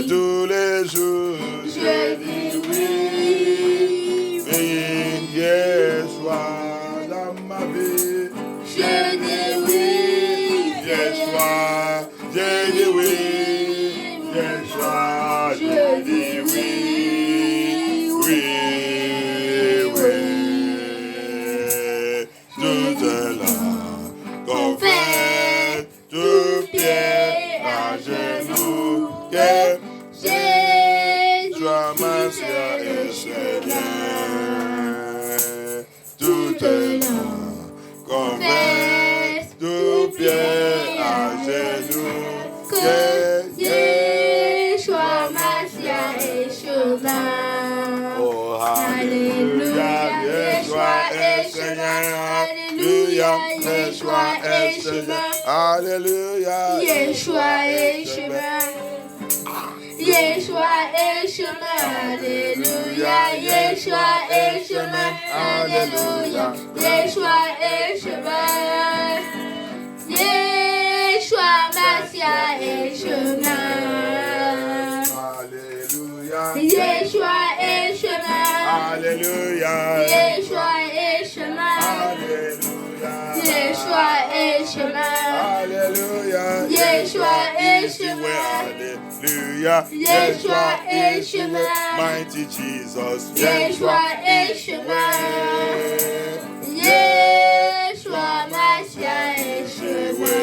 tous les jours. Je dis oui. Yeshua dans ma vie. Je dis oui. Yeshua, je dis oui. Yeshua, je dis oui. Oui, oui. Tout est là. Confesse, tout pied à genoux. Que Jésus, sois ma sœur et Seigneur. Tout est là. Confesse, tout pied à genoux. Que Yeshua, Massia et chemin. oh, alléluia, Yeshua est Seigneur. Alléluia, Yeshua est Seigneur. Alléluia, Yeshua est chemin. Yeshua est chemin. Alléluia, Yeshua est chemin. Alléluia, Yeshua est chemin. Yeshua, Massia est chemin. Alléluia, Yeshua est chemin. Alléluia, Yeshua est chemin. Alléluia, Yeshua est chemin. Alléluia, Yeshua est chemin. chemin. Alléluia, Yeshua est chemin. Mighty Jesus, Yeshua est chemin. Yeshua, Massia est chemin.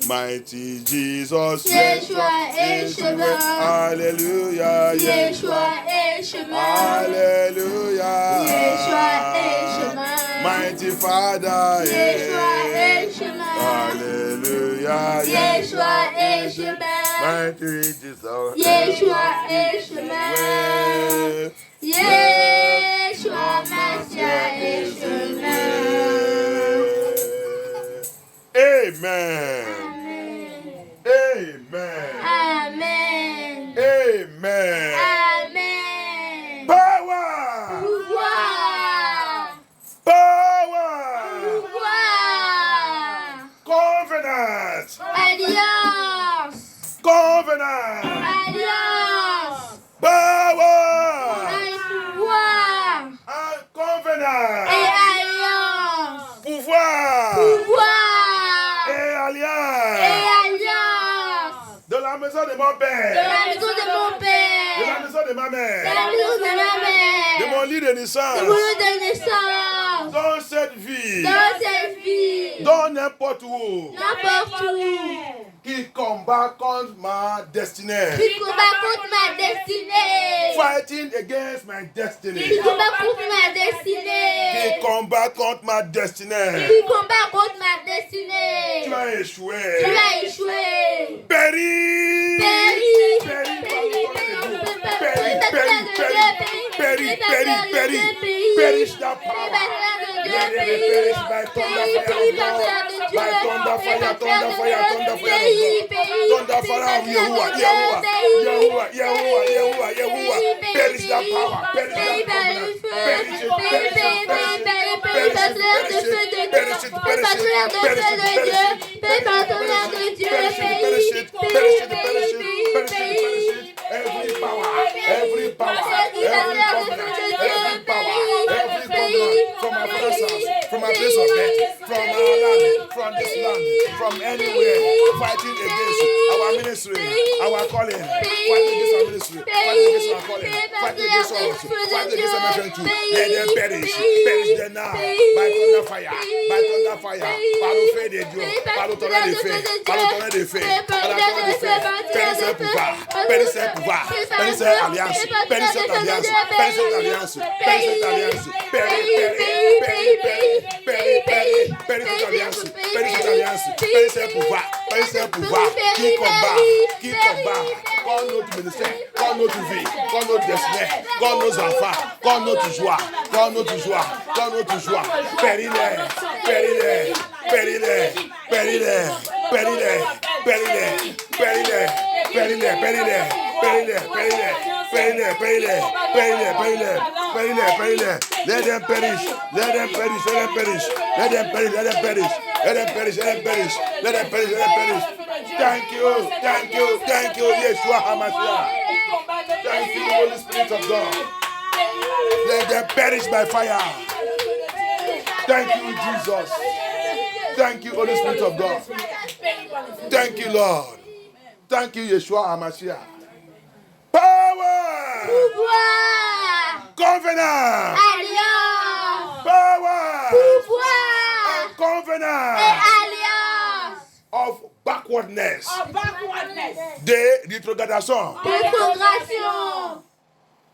Mighty Jesus, Yeshua est chemin. Alléluia, Yeshua est chemin. Alléluia, Yeshua est chemin. Mighty Father, Yeshua est chemin. Alléluia, Yeshua est chemin. Mighty Jesus, Yeshua est chemin. Yeshua, Massia est chemin. Amen. Amen. Amen. Amen. Amen. Amen. Power. Pouvoir. Power. Pouvoir. Covenant. Alliance. Covenant. Alliance. Power. Pouvoir. Covenant. Et alliance. Pouvoir. Pouvoir. Et alliance. Et alliance. De la maison de mon De père. la maison de mon De la père. maison de ma De mère. la maison de ma De mon mère. lit de De naissance. mon lieu de naissance. Dans cette vie. Dans cette vie. Dans n'importe où. N'importe où. Qui combat contre ma destinée. Qui combat contre ma destinée. Fighting against my destiny. Qui combat contre ma destinée. Qui combat contre ma destinée. Qui combat contre ma destinée. Tu as échoué. Tu as échoué. Péri. Péri. Perish that power. Let it perish by thunder fire of God. By thunder fire, thunder fire, thunder fire of God. Thunder fire of Yahuwah, Yahuwah, Yahuwah, Yahuwah, Yahuwah, Yahuwah. Perish that power. Perish that covenant. Perish it, perish it, perish it, perish it, perish it, perish it, perish it, perish it, perish it, perish it, perish it, perish it, perish it, perish it, perish it. Every power, every power, every covenant, every power, every covenant from our father's house, from our place of death, from our land, from this land, from anywhere, fighting against our ministry, our calling, fighting against our ministry, fighting against our calling, fighting against us, fighting against our mission too. Let them perish, perish them now, by thunder fire, by thunder fire. Par le feu de Dieu, par le tonnerre de feu, par le tonnerre de feu, par la tonnerre de feu, péris ce pouvoir, péris ce pouvoir, péris cette alliance, péris cette alliance, péris cette alliance, péris cette alliance, péris cette alliance, péris cette alliance, péris ce pouvoir, qui combat, contre notre ministère, contre notre vie, contre notre destinée, contre nos enfants, contre notre joie, contre notre joie, contre notre joie, péris-les, péris-les, péris-les, péris-les, péris-les, péris-les, péris-les, péris-les, péris-les, péris-les, péris-les, péris-les, péris-les, péris-les, péris-les, péris-les, péris-les. Let them perish, let them perish, let them perish, let them perish, let them perish, let them perish, let them perish, let them perish, let them perish. Thank you, thank you, thank you, Yeshua HaMashiach. Thank you, Holy Spirit of God. Let them perish by fire. Thank you, Jesus. Thank you, Holy Spirit of God. Thank you, Lord. Thank you, Yeshua HaMashiach. Power. Pouvoir. Covenant. Alliance. Power. Pouvoir. And covenant Et alliance. of backwardness. De rétrogradation. Rétrogradation.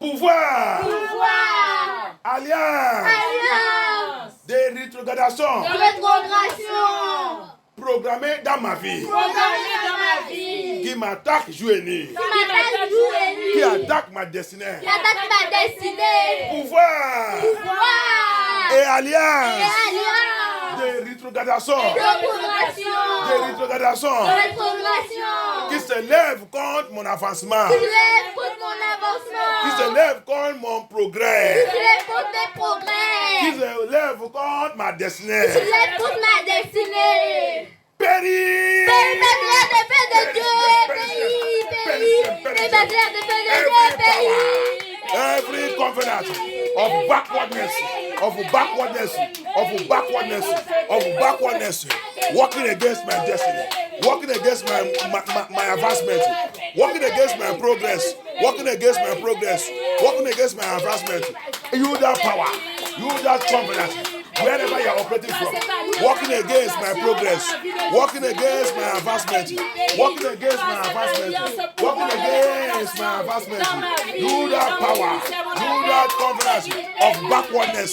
Pouvoir. Pouvoir. Alliance. Alliance. De rétrogradation. Rétrogradation. Programmée dans ma vie. Programmé dans ma vie. Qui m'attaque jour et nuit. Qui m'attaque jour et nuit. Qui attaque ma destinée. Qui attaque ma destinée. Pouvoir. Pouvoir. Et alliance. Et alliance. De rétrogradation. Rétrogradation. De rétrogradation. Rétrogradation. Qui se lève contre mon avancement. Qui lève contre mon avancement. Qui se lève contre mon progrès. Qui lève contre mes Qui progrès. se lève contre ma destinée. Qui lève contre ma destinée. Péris. Pays, mémoire de feu de Dieu. Pays. Mémoire de feu de Dieu. Pays. Every covenant of backwardness, working against my destiny, working against my advancement, working against my progress, working against my progress, working against my advancement. You that power, you that covenant, wherever you are operating from, working against my progress, working against my advancement, working against my advancement, working against my advancement. You that power, you that covenant of backwardness,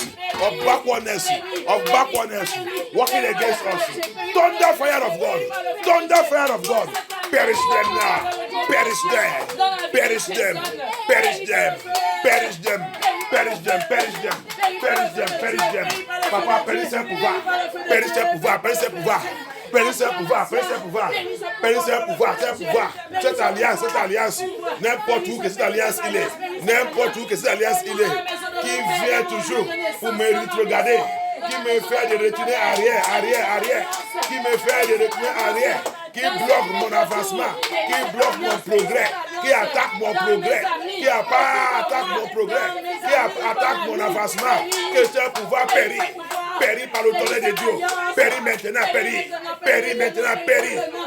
working against us. Thunder fire of God, perish them now, perish them, perish them, perish them, perish them, perish them, perish them, perish them, perish them. Papa, perish leur pouvoir, perish leur pouvoir, perish leur pouvoir. Périsse leur pouvoir, périsse leur pouvoir, périsse leur pouvoir, leur pouvoir. Cette alliance, n'importe où que cette alliance il est, n'importe où que cette alliance il est, qui vient toujours pour me rétrograder, qui me fait de retourner arrière, qui me fait de retourner arrière, qui bloque mon avancement, qui bloque mon progrès, qui attaque mon progrès, qui attaque mon progrès, qui attaque mon avancement, que ce pouvoir périt. Péris par le tonnerre de Dieu. Péris maintenant,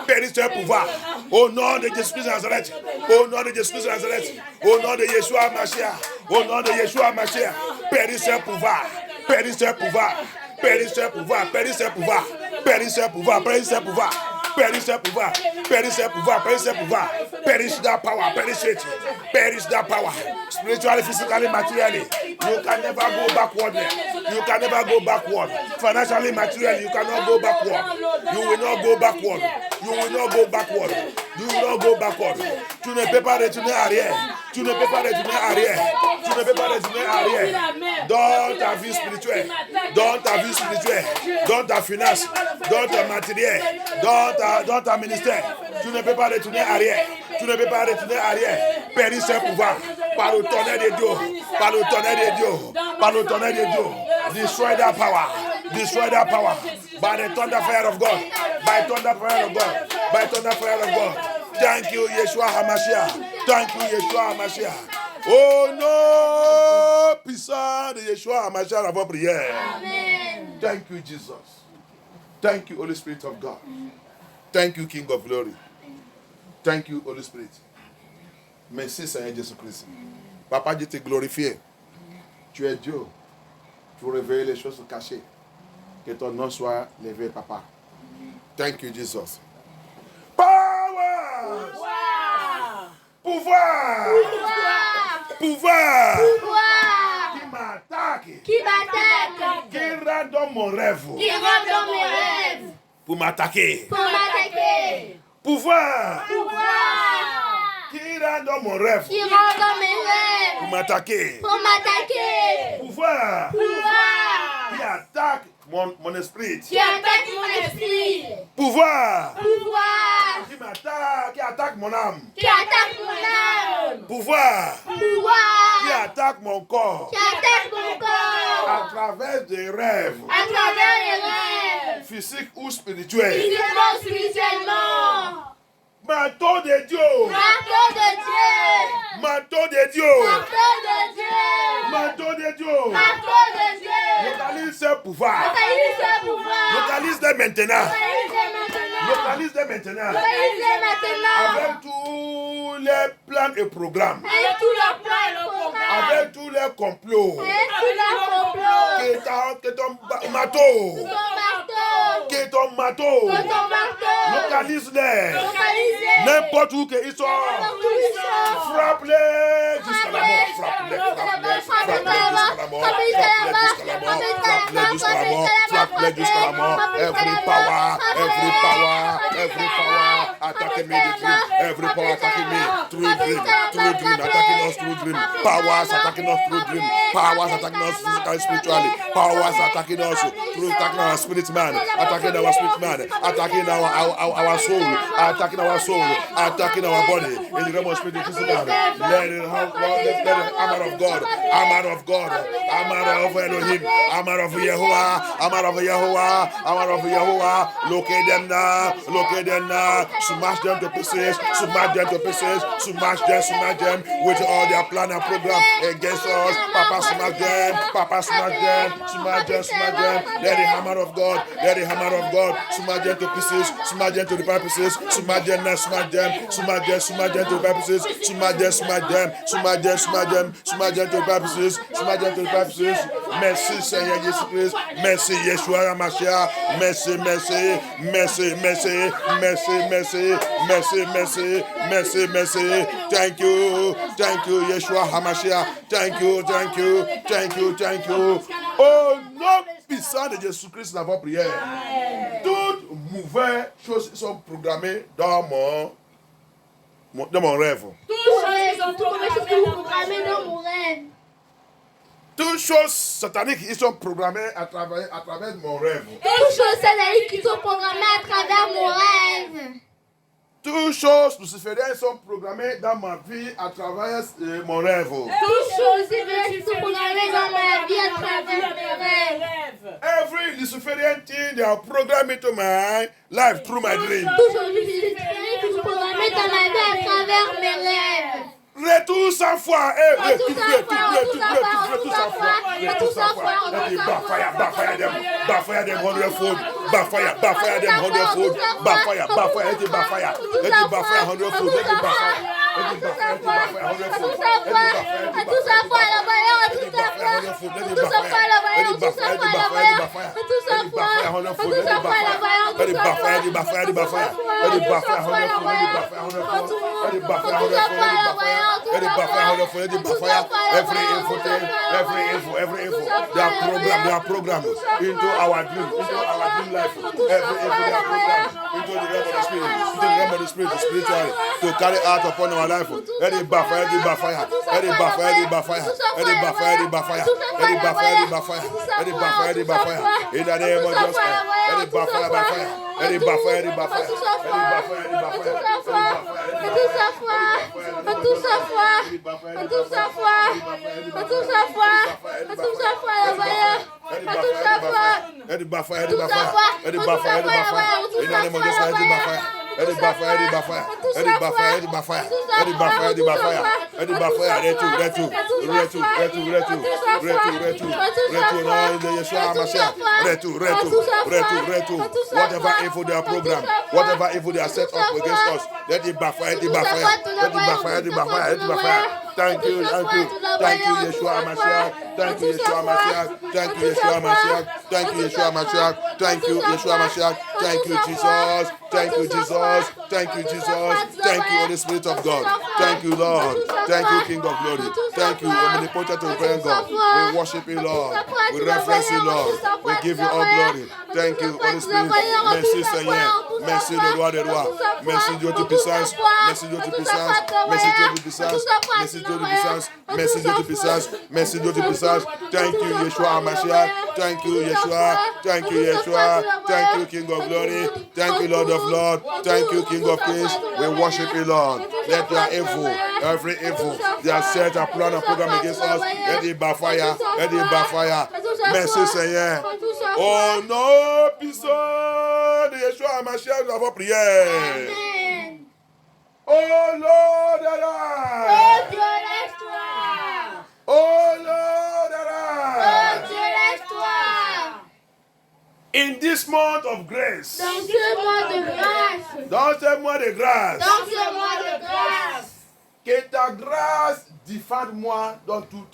péris ce pouvoir. Au nom de Jésus-Christ de Nazareth. Au nom de Jésus-Christ de Nazareth. Au nom de Yeshua Mashiach. Au nom de Yeshua Mashiach. Péris ce pouvoir. Péris ce pouvoir. Péris ce pouvoir. Péris ce pouvoir. Péris ce pouvoir. Péris ce pouvoir. Perish that power, perish that power, perish that power, perish that power, perish it, perish that power, spiritually, physically, materially. You can never go backward. You can never go backward. Financially, materially, you cannot go backward. You will not go backward. You will not go backward. You will not go backward. Tu ne peux pas retourner arrière. Tu ne peux pas retourner arrière. Tu ne peux pas retourner arrière. Dans ta vie spirituelle, dans ta vie spirituelle, dans ta finance, dans ta matériel, dans ta ministère, tu ne peux pas retourner arrière. Tu ne peux pas retourner arrière. Péris ce pouvoir par le tonnerre de Dieu. Par le tonnerre de Dieu. Par le tonnerre de Dieu. Destroy that power. Destroy that power. By the thunder fire of God. By thunder fire of God. By thunder fire of God. Thank you, Yeshua HaMashiach. Thank you, Yeshua HaMashiach. Oh non, puissant de Yeshua HaMashiach, avant prière. Amen. Thank you, Jesus. Thank you, Holy Spirit of God. Thank you, King of Glory. Thank you, Holy Spirit. Merci, Seigneur Jésus-Christ. Papa, Dieu te glorifie. Tu es Dieu. Tu réveilles les choses cachées. Que ton nom soit levé, Papa. Thank you, Jesus. Power! Pouvoir! Pouvoir! Qui m'attaque! Qui m'attaque. Qui rentre dans mon rêve! Qui rentre dans mes rêves. Pour m'attaquer! Pour m'attaquer. Pouvoir! Pouvoir. Qui rentre dans mon rêve! Qui rentre dans mes Pour rêves. m'attaquer! Pour m'attaquer. Pouvoir! Pouvoir. Qui attaque mon esprit! Qui attaque mon esprit. Pouvoir! Pouvoir. Qui m'attaque! Qui attaque mon âme! Qui attaque mon âme. Pouvoir! Qui Pouvoir. attaque mon corps! Qui attaque mon corps. À travers des rêves! À travers les rêves. Physiques ou spirituels! Physiquement, spirituellement. Manteau de Dieu. Manteau de Dieu. Manteau de Dieu. Manteau de Dieu. Manteau de Dieu. Manteau de Dieu. Localise ce pouvoir. Localise ce pouvoir. Localise-les maintenant. Localise maintenant. Localise-les maintenant. Localise maintenant. Avec tous les plans et programmes. Avec tous les plans et le programme. Avec tous les complots. Avec tous les complots. Que ton marteau. Ton marteau. Que ton marteau. Que ton marteau. Localise-les. Localisez. N'importe où qu'ils sont. Frappe-les jusqu'à la mort. Frappe-les jusqu'à la mort. Frappe-les jusqu'à la mort. Every power. Attacking me with dream. Every power attacking me through dream. Attacking us through dream. Powers attacking us through dream. Powers attacking us physically, spiritually. Powers attacking us through attacking our spirit man. Attacking our spirit man. Attacking our soul. Attacking our soul. Attacking our body. In the realm of spirit and physical. Let the armor of God. Armor of God. Armor of Elohim. Armor of Yehovah. Armor of Yehovah. Armor of Yehovah. Locate them now. Locate them now. Smash them to pieces. Smash them to pieces. Smash them with all their plan and program against us. Papa smash them. Papa smash them. Smash them. Let the hammer of God. Let the hammer of God. Smash them to pieces. Smash them to the pieces. Smash them now. Smash them to the pieces. Smash them to the pieces. Merci Seigneur Jésus-Christ. Merci Yeshua HaMashiach. Merci Thank you Yeshua HaMashiach. Thank you. Au nom puissant de Jésus-Christ, dans votre prière. Toutes mauvaises choses sont programmées dans mon rêve. Toutes choses sataniques qui sont programmées à travers mon rêve. Toutes choses sataniques qui sont programmées à travers mon rêve. Toutes choses lucifériennes sont programmées dans ma vie à travers mon rêve. Toutes choses qui sont programmées dans ma vie à travers mes rêves. Every Luciferian thing they are programmed into my life through my dream. Toutes choses lucifériennes qui sont programmées dans ma vie à travers mes rêves. Retour sans foi. Retour sans foi. Backfire them 100-fold. Backfire them 100-fold. Backfire 100-fold. Every evil. They are programmed into our dream life. Every evil they are programmed into the realm of the spirit, spiritually, to carry out upon our life. Let it backfire. In the name of Jesus, let it backfire by fire. Let it backfire. Whatever evil they are programmed, whatever evil they are set up against us, let it backfire. Thank you, Yeshua HaMashiach. Thank you, Yeshua HaMashiach. Thank you, Yeshua HaMashiach. Thank you, Yeshua HaMashiach. Thank you, Yeshua HaMashiach. Thank you, Jesus. Thank you, Jesus. Thank you, Jesus. Thank you, Holy Spirit of God. Thank you, Lord. Thank you, King of Glory. Thank you, omnipotent and praying God. We worship you, Lord. We reverence you, Lord. We give you all glory. Thank you, Holy Spirit. Merci, Seigneur. Merci, le roi des rois. Merci, Dieu Tout-Puissance. Merci, Dieu Tout-Puissance. Merci, Dieu Tout-Puissance. Merci, Dieu Tout-Puissance. Merci, Dieu Tout-Puissance. Merci, Dieu Tout-Puissance. Thank you, Yeshua HaMashiach. Thank you, Yeshua. Thank you, Yeshua. Thank you, King of Glory. Thank you, Lord of Lords. Thank you, King of Kings. We worship you, Lord. Let your evil, every evil, they have set a plan and program against us. Let it backfire. Let it backfire. Merci, Seigneur. Oh non, puissant de Yeshua HaMashiach, nous avons prié. Oh Lord, Oh arise. Dieu, lève-toi. Oh Lord, Oh arise. Dieu, lève-toi. In this month of grace, Dans ce mois de grâce. dans ce mois de grâce, Dans ce mois de grâce. que ta grâce défende-moi dans tout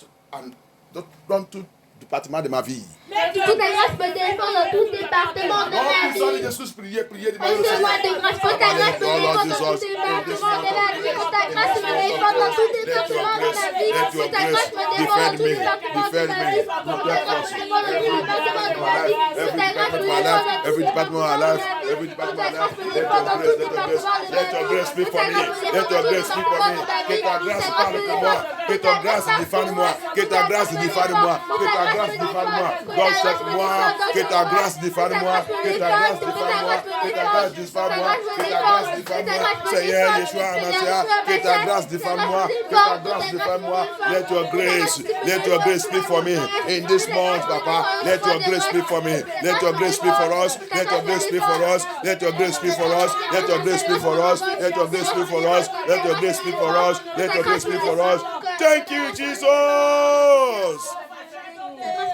département de ma vie. Que ta grâce me défende dans tout département de Oh, ma puissant de vie. Jésus, priez, priez, En demandez au ce mois Seigneur. de grâce, que ta grâce me défende dans tout département de ma vie. Que ta grâce me défende dans tout département de ma vie. Que ta grâce me défende dans tout département de ma vie. Que ta grâce me défende dans tout département de ma vie. Que ta grâce me défende dans tout Every department of my life, every Que department ta of my grâce life, me let défende dans tout your grace, département de ma let your vie. grace speak Que for ta me, grâce me let défende your dans tout grace speak for département me, de ma que vie. ta grâce parle pour moi, que ta grâce défende-moi, que ta grâce défende-moi, que ta grâce défende-moi, God cherche-moi, que ta grâce défende-moi, que ta grâce défende-moi, que ta grâce défende-moi, que ta grâce défende-moi, Seigneur Yeshua Hamashiach, que ta grâce défende-moi, que ta grâce défende-moi, let your grace speak for me in this month, Papa, let your grace speak for me, let your grace speak for us, let your grace speak for us, let your grace speak for us, let your grace speak for us, let your grace speak for us, let your grace speak for us, let your grace speak for us. Thank you, Jesus.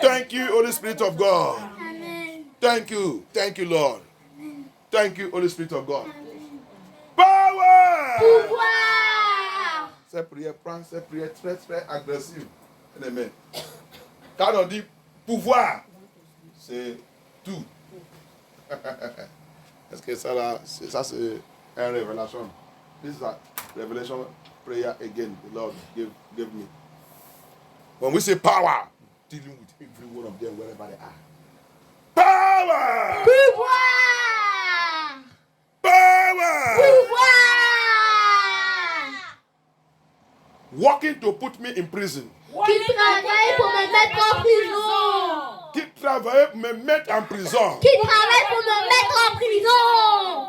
Thank you, Holy Spirit of God. Thank you, Lord. Thank you, Holy Spirit of God. Power! Pouvoir. Cette prière prend cette prière très très agressive. Amen. Quand on dit pouvoir, c'est tout. Est-ce que ça là, c'est une révélation? This is a revelation prayer again. The Lord gave me. When we say power, dealing with every one of them wherever they are. Power! Pouvoir. Power! Pouvoir. Working to put me in prison. Qui travaille pour me mettre en prison. Qui travaille pour me mettre en prison. Qui travaille pour me mettre en prison.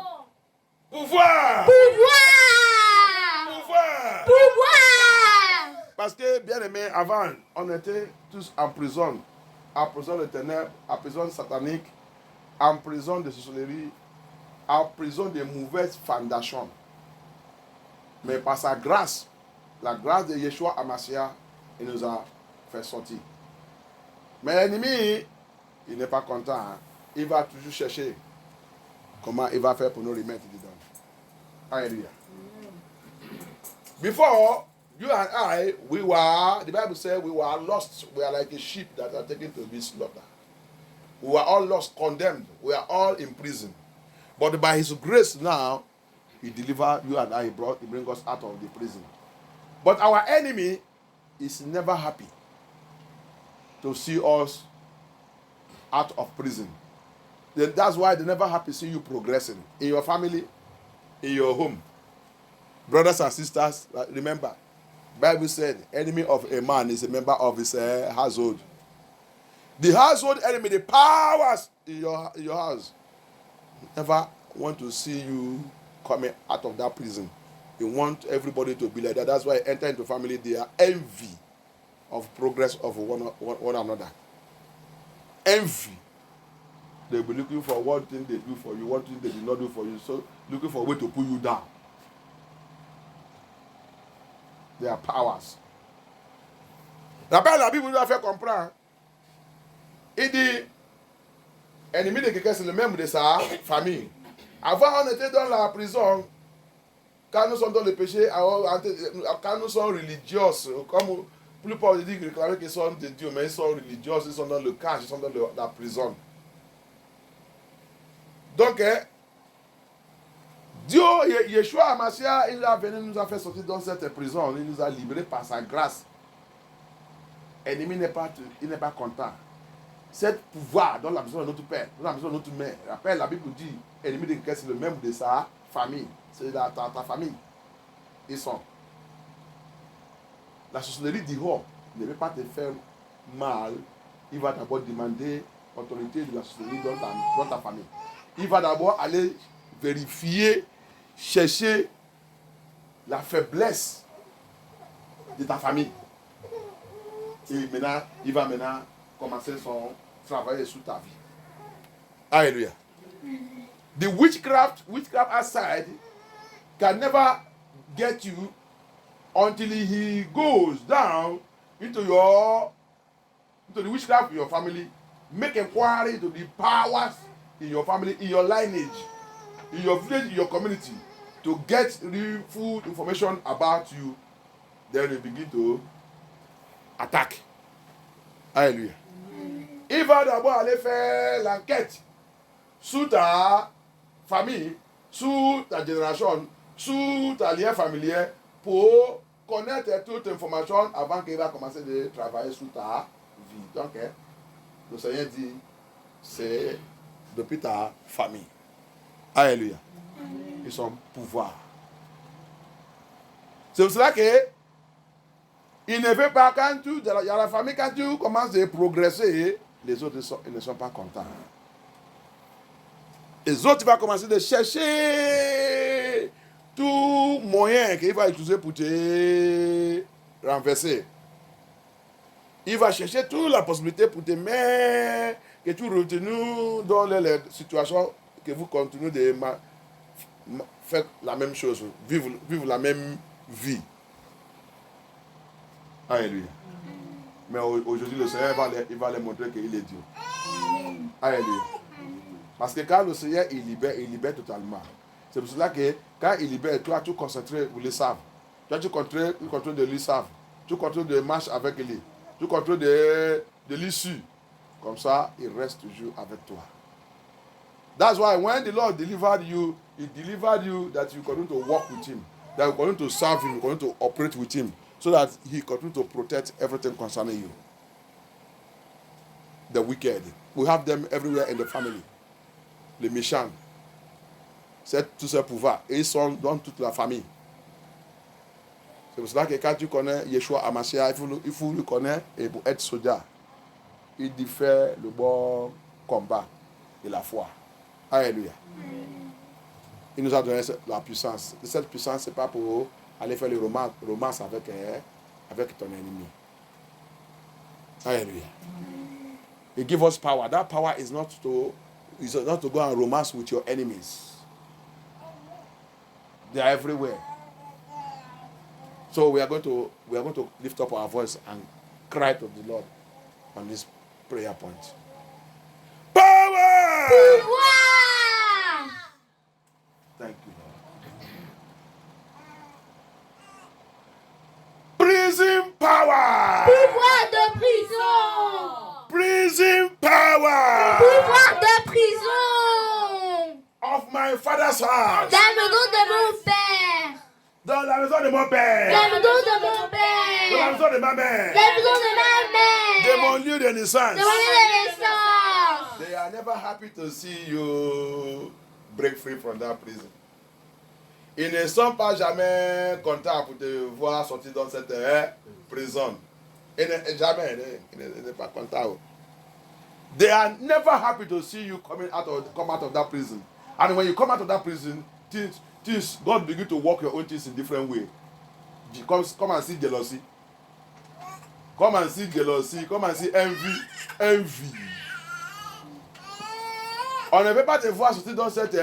Pouvoir! Pouvoir. Pouvoir! Pouvoir. Parce que, bien aimé, avant, on était tous en prison. En prison de ténèbres, en prison satanique, en prison de sorcellerie, en prison de mauvaises fondations. Mais par sa grâce, la grâce de Yeshua Hamashiach, il nous a fait sortir. Mais l'ennemi, il n'est pas content. Hein. Il va toujours chercher comment il va faire pour nous remettre dedans. Alléluia. Before, you and I, we were, the Bible says we were lost. We are like a sheep that are taken to be slaughtered. We were all lost, condemned. We are all in prison. But by His grace now, He delivered you and I. He bring us out of the prison. But our enemy is never happy to see us out of prison. That's why they never happy to see you progressing in your family, in your home. Brothers and sisters, remember, Bible said, enemy of a man is a member of his household. The household enemy, the powers in your house, never want to see you coming out of that prison. You want everybody to be like that. That's why enter into family, they are envy of progress of one another. Envy. They'll be looking for one thing they do for you, one thing they did not do for you. So looking for a way to pull you down. Their powers. La Bible nous a fait comprendre. Il dit, ennemi de quelqu'un, c'est le même de sa famille. Avant, on était dans la prison. Quand nous sommes dans le péché, quand nous sommes religieux, comme la plupart disent qu'ils sont de Dieu, mais ils sont religieux, ils sont dans le cage, ils sont dans la prison. Donc, Dieu, Yeshua Hamashiach, il est venu nous a fait sortir dans cette prison, il nous a libérés par sa grâce. L'ennemi n'est pas content. Cet pouvoir dans la maison de notre père, dans la maison de notre mère, rappelle, la Bible dit, l'ennemi de quelqu'un, c'est le même de sa famille. C'est ta famille. Ils sont. La sorcellerie dehors ne veut pas te faire mal. Il va d'abord demander l'autorité de la sorcellerie dans ta famille. Il va d'abord aller vérifier, chercher la faiblesse de ta famille. Et maintenant, il va commencer son travail sur ta vie. Alléluia. The witchcraft outside can never get you until he goes down into the witchcraft in your family. Make inquiry into the powers in your family, in your lineage, in your village, in your community, to get real full information about you. Then you begin to attack. Hallelujah. Il va d'abord aller faire l'enquête sur ta famille, sur ta génération, sur ta lien familier, pour connaître toute information avant qu'il va commencer de travailler sur ta vie. Donc, le Seigneur dit, c'est depuis ta famille. Alléluia. Ils sont pouvoir. C'est pour cela que il ne veut pas, quand il y a la famille, quand tu commences à progresser, les autres ils ne sont pas contents. Les autres vont commencer à chercher tout moyen qu'il va utiliser pour te renverser. Il va chercher toute la possibilité pour te mettre, que tu retenues dans les situations, que vous continuez de faire la même chose, vivre la même vie. Alléluia. Mais aujourd'hui, le Seigneur il va les montrer qu'il est Dieu. Alléluia. Parce que quand le Seigneur il libère totalement. C'est pour cela que quand il libère, toi, tu concentres pour les savent. Toi, tu contrôles de lui savent. Tu contrôles de marche avec lui. Tu contrôles de l'issue. Comme ça, il reste toujours avec toi. That's why when the Lord delivered you, He delivered you that you continue to walk with Him. That you continue to serve Him, you continue to operate with Him. So that He continue to protect everything concerning you. The wicked. We have them everywhere in the family. Les méchants. C'est tout ce pouvoir. Et ils sont dans toute la famille. C'est pour cela que quand tu connais Yeshua Amashia, il faut le connaître et pour être soldat. Il dit faire le bon combat de la foi. Alléluia. Il nous a donné la puissance. Et cette puissance, ce n'est pas pour aller faire le romance avec ton ennemi. Alléluia. He gives us power. That power is not to go and romance with your enemies. They are everywhere. So we are going to lift up our voice and cry to the Lord on this prayer point. Power! Pouvoir! Thank you, Lord. Prison power! Pouvoir de prison! Prison power! Pouvoir de prison! Of my father's house! Dans la maison de mon père! Dans la maison de mon père! Dans la maison de mon père! Dans la maison de ma mère! Dans la maison de ma mère! De mon lieu de naissance! De mon lieu de naissance! They are never happy to see you break free from that prison. Ils ne sont pas jamais contents pour te voir sortir dans cette prison. Jamais, ils ne sont pas contents. They are never happy to see you come out of that prison. And when you come out of that prison, things God begin to work your own things in different way. Come and see jealousy. Come and see jealousy. Come and see envy. On ne veut pas te voir sortir dans cette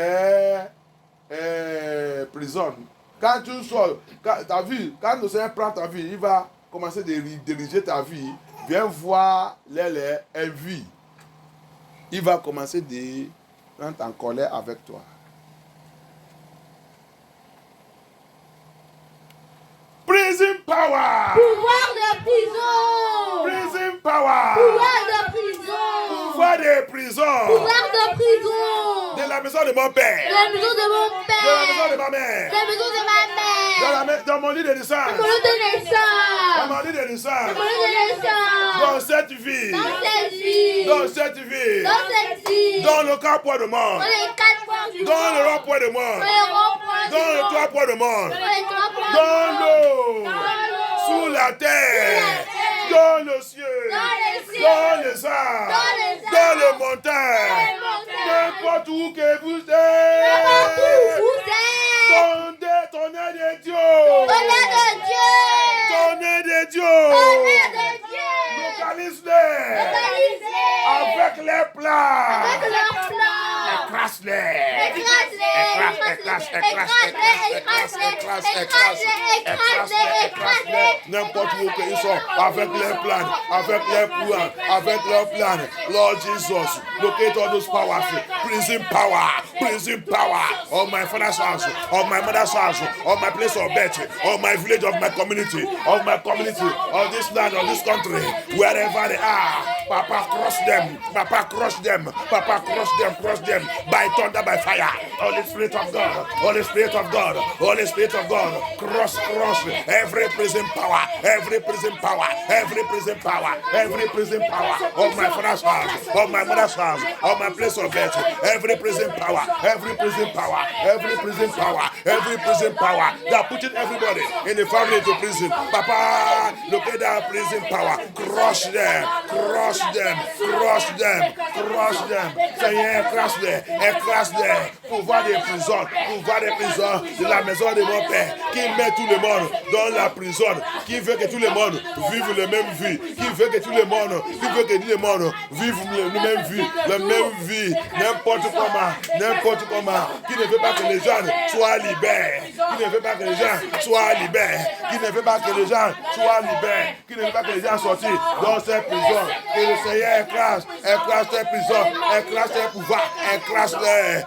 prison. Quand tu sors, quand le Seigneur prend ta vie, il va commencer à diriger ta vie. Viens voir les envies. Il va commencer à être en colère avec toi. Prison power! Pouvoir de prison! Prison power! Pouvoir de prison! Pouvoir de prison! Pouvoir de prison! De la maison de mon père! De la maison de mon père! De la maison de ma mère! De la maison de ma mère! Dans mon lit de naissance! De mon lieu de naissance! Dans mon lit de naissance! De mon lieu de naissance! Dans cette vie! Dans cette vie! Dans cette vie! Dans cette vie! Dans le 4 points de mort! Dans les 4 points du monde! Dans le rond point de mort! Dans les ronds-points du Dans le monde! 3 points de mort! Dans les 3 points du Dans monde! l'eau! Dans Sous la terre! terre! Dans le ciel! Dans les cieux! Dans les arbres! Dans les arbres! Dans les montagnes! les montagnes! N'importe où que vous N'importe où êtes! vous êtes! Tonnerre de Dieu! Tonnerre de Dieu! Tonnerre de Dieu! Tonnerre de Dieu! Localise-les! Localisez! Avec les plats! Avec leurs plans! Écrase-les! Écrase-les! N'importe où qu'ils sont, avec leurs plans, avec leurs plans, avec leurs plans. Lord Jesus, locate all those powers, prison power, of my father's house, of my mother's house, of my place of birth, of my village, of my community, of this land, of this country, wherever they are. Papa, crush them, crush them by thunder, by fire. Holy Spirit of God, crush every prison power of my father's house, of my mother's house, of my place of birth, every prison power, that putting everybody in the family to prison. Papa, look at that prison power, crush them. Seigneur, écrase-les, pouvoir des prisons, de la maison de mon père, qui met tout le monde dans la prison, qui veut que tout le monde vive la même vie, qui veut que tout le monde vive la même vie, n'importe comment, qui ne veut pas que les gens soient libères, qui ne veut pas que les gens soient sortis dans cette prison. Que le Seigneur écrase tes prisons, écrase tes pouvoirs, écrase-les.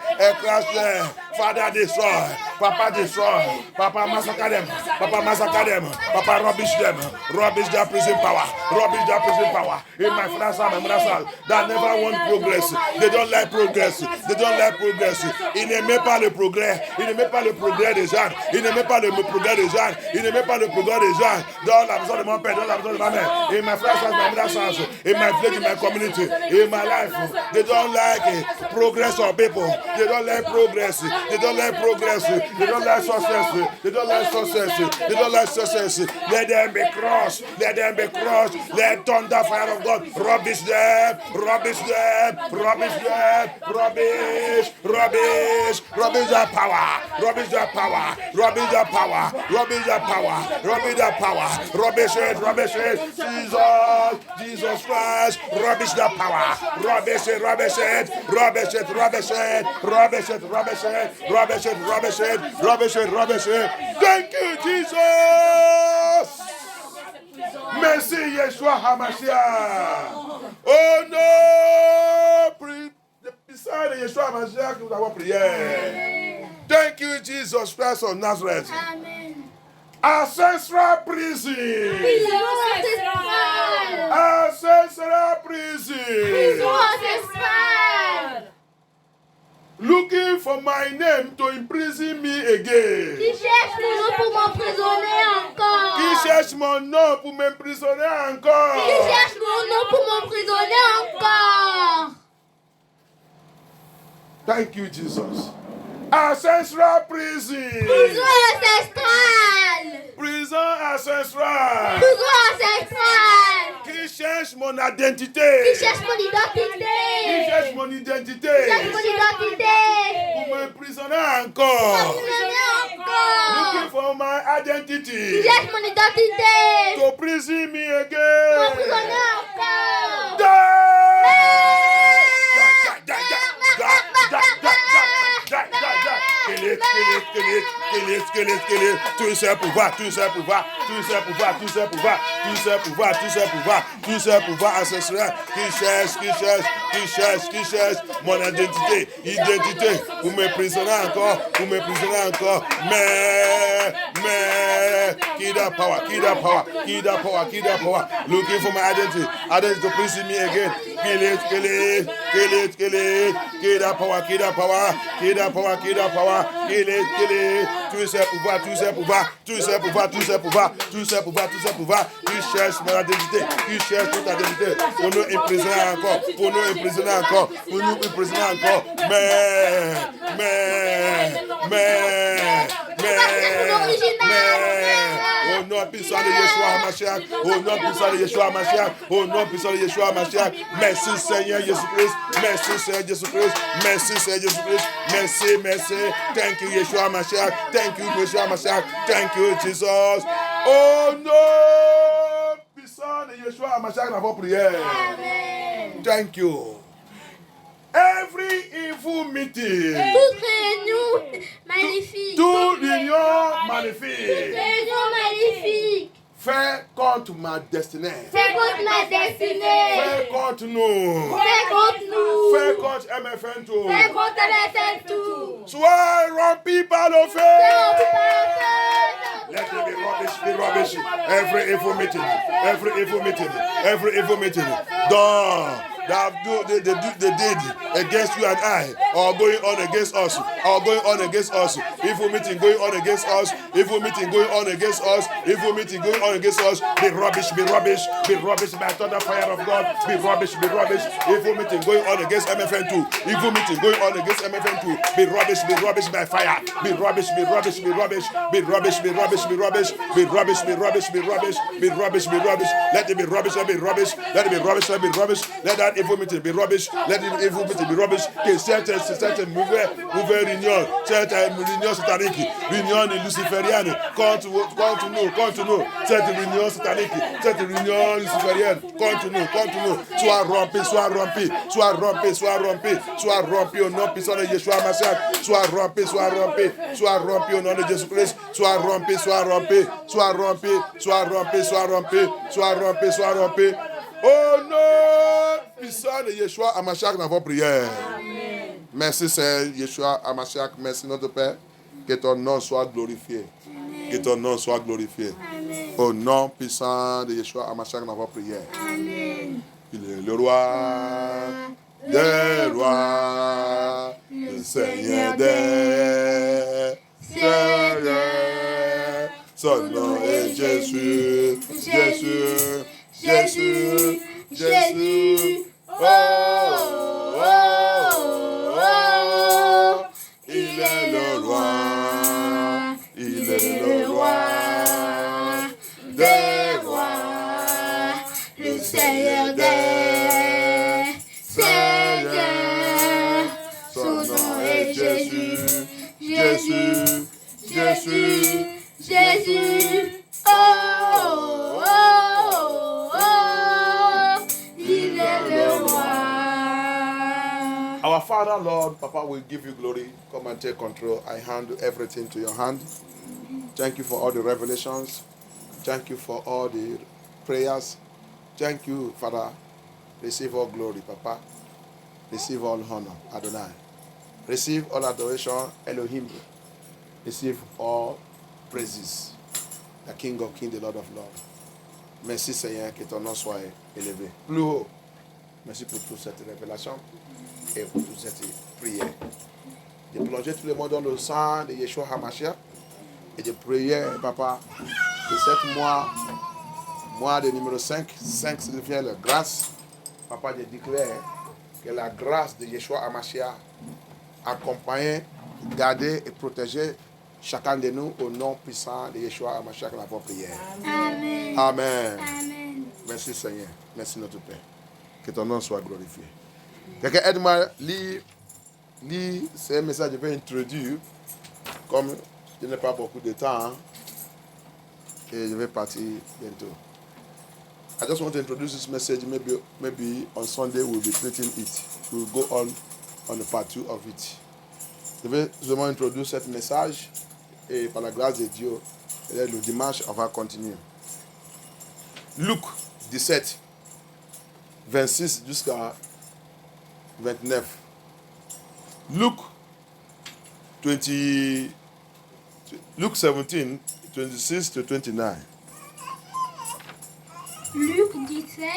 Father destroy, Papa destroy, Papa massacre them, Papa rubbish their prison power, in my father's house, my mother's house, that never want progress. They don't like progress. Ils n'aiment pas le progrès, des gens, dans la maison de mon père, dans la maison de ma mère, in my father's house, my mother's house, in my village, in my community, in my life. They don't like progress of people. They don't like progress. They don't like success. Let them be crushed. Let thunder fire of God rubbish them. Rubbish their power. Rubbish it. Jesus Christ, rubbish the power. Rubbish it. Thank you, Jesus. Merci, Yeshua HaMashiach. Oh non, beside Yeshua HaMashiach, nous avons prié. Thank you, Jesus Christ of Nazareth. Amen. Ancestral prison. Looking for my name to imprison me again. Qui cherche mon nom pour m'emprisonner encore. Qui cherche mon nom pour m'emprisonner encore. Thank you, Jesus. Ancestral prison. Prison ancestral. Qui cherche mon identité. Pour m'emprisonner encore. Looking for my identity. To prison me again. Tout ce pouvoir ancestral qui cherche mon identité pour me prisonner encore, mais qui da power, looking for my identity to prison me again, kill it, qui da power, tout ce pouvoir, qui cherche mon identité, qui cherche toute identité, pour nous emprisonner encore, au nom puissant de Yeshua HaMashiach, merci Seigneur Jésus-Christ, merci. Thank you Yeshua HaMashiach, thank you Jesus. Oh non puissant de Yeshua HaMashiach, nous avons prié. Amen. Thank you. Every evil evil meeting. Toute réunion magnifique. Toute réunion magnifique. Réunion magnifique. Fait contre ma destinée. Fais contre ma destinée. Fait contre nous. Fais contre nous. Fait contre MFN tout. Fais contre MFN tout. Sois rempli par le feu. Let it be rubbish. Every evil meeting. Every evil meeting. Every evil meeting. Done. They did against you and I, or going on against us, or going on against us. Evil meeting going on against us. Evil meeting going on against us. Evil meeting going on against us. Be rubbish, be rubbish, be rubbish by thunder fire of God. Be rubbish, be rubbish. Evil meeting going on against MFN 2. Evil meeting going on against MFN 2. Be rubbish by fire. Be rubbish, be rubbish, be rubbish. Be rubbish, be rubbish, be rubbish. Be rubbish, be rubbish, be rubbish. Be rubbish, be rubbish. Let it be rubbish, let it be rubbish. Let it be rubbish, let it be rubbish. Let that evil meeting be rubbish. Let the evil meeting be rubbish. Que certaines mauvaises réunions, certaines réunions sataniques, réunions lucifériennes, contre nous, cette réunion satanique, cette réunion luciférienne, contre nous, sois rompu, sois rompu, sois rompu, sois rompu, sois rompu au nom puissant de Yeshua Mashiach, sois rompu, sois rompu, sois rompu au nom de Jésus-Christ, sois rompu, sois rompu, sois rompu, sois rompu, sois rompu, sois rompu, sois rompu. Oh non, puissant de Yeshua Hamashiach dans vos prières. Amen. Merci Seigneur Yeshua Hamashiach, merci notre Père. Que ton nom soit glorifié. Amen. Que ton nom soit glorifié. Amen. Au nom puissant de Yeshua Hamashiach dans vos prières. Amen. Il est le roi des rois, le Seigneur des seigneurs. Son nom est Jésus, Jésus. Jésus, Jésus, oh, oh, oh, oh, il est le roi, il est le roi des rois, le Seigneur des seigneurs, son nom est Jésus, Jésus, Jésus, Jésus, oh, oh, oh. Our Father, Lord, Papa, will give you glory. Come and take control. I hand everything to your hand. Thank you for all the revelations. Thank you for all the prayers. Thank you, Father. Receive all glory, Papa. Receive all honor, Adonai. Receive all adoration, Elohim. Receive all praises, the King of Kings, the Lord of Lords. Merci, Seigneur, que ton nom soit élevé. Plus haut. Merci pour toute cette révélation et pour toute cette prière. De plonger tout le monde dans le sang de Yeshua HaMashiach et de prier, Papa, de cette mois de numéro 5. 5 signifie la grâce. Papa, je déclare que la grâce de Yeshua HaMashiach accompagne, garder et protéger chacun de nous au nom puissant de Yeshua HaMashiach dans vos prières. Amen. Amen. Amen. Merci Seigneur. Merci notre Père. Que ton nom soit glorifié. Quelqu'un aide-moi à lire ce message. Je vais introduire, comme je n'ai pas beaucoup de temps, et je vais partir bientôt. I just want to introduce this message. Maybe on Sunday we'll be treating it. We'll go on the part 2 of it. Je vais seulement introduire ce message et par la grâce de Dieu, le dimanche, on va continuer. Luc 17, 26 jusqu'à 29. Luc 17, 26 to 29. Luc 17,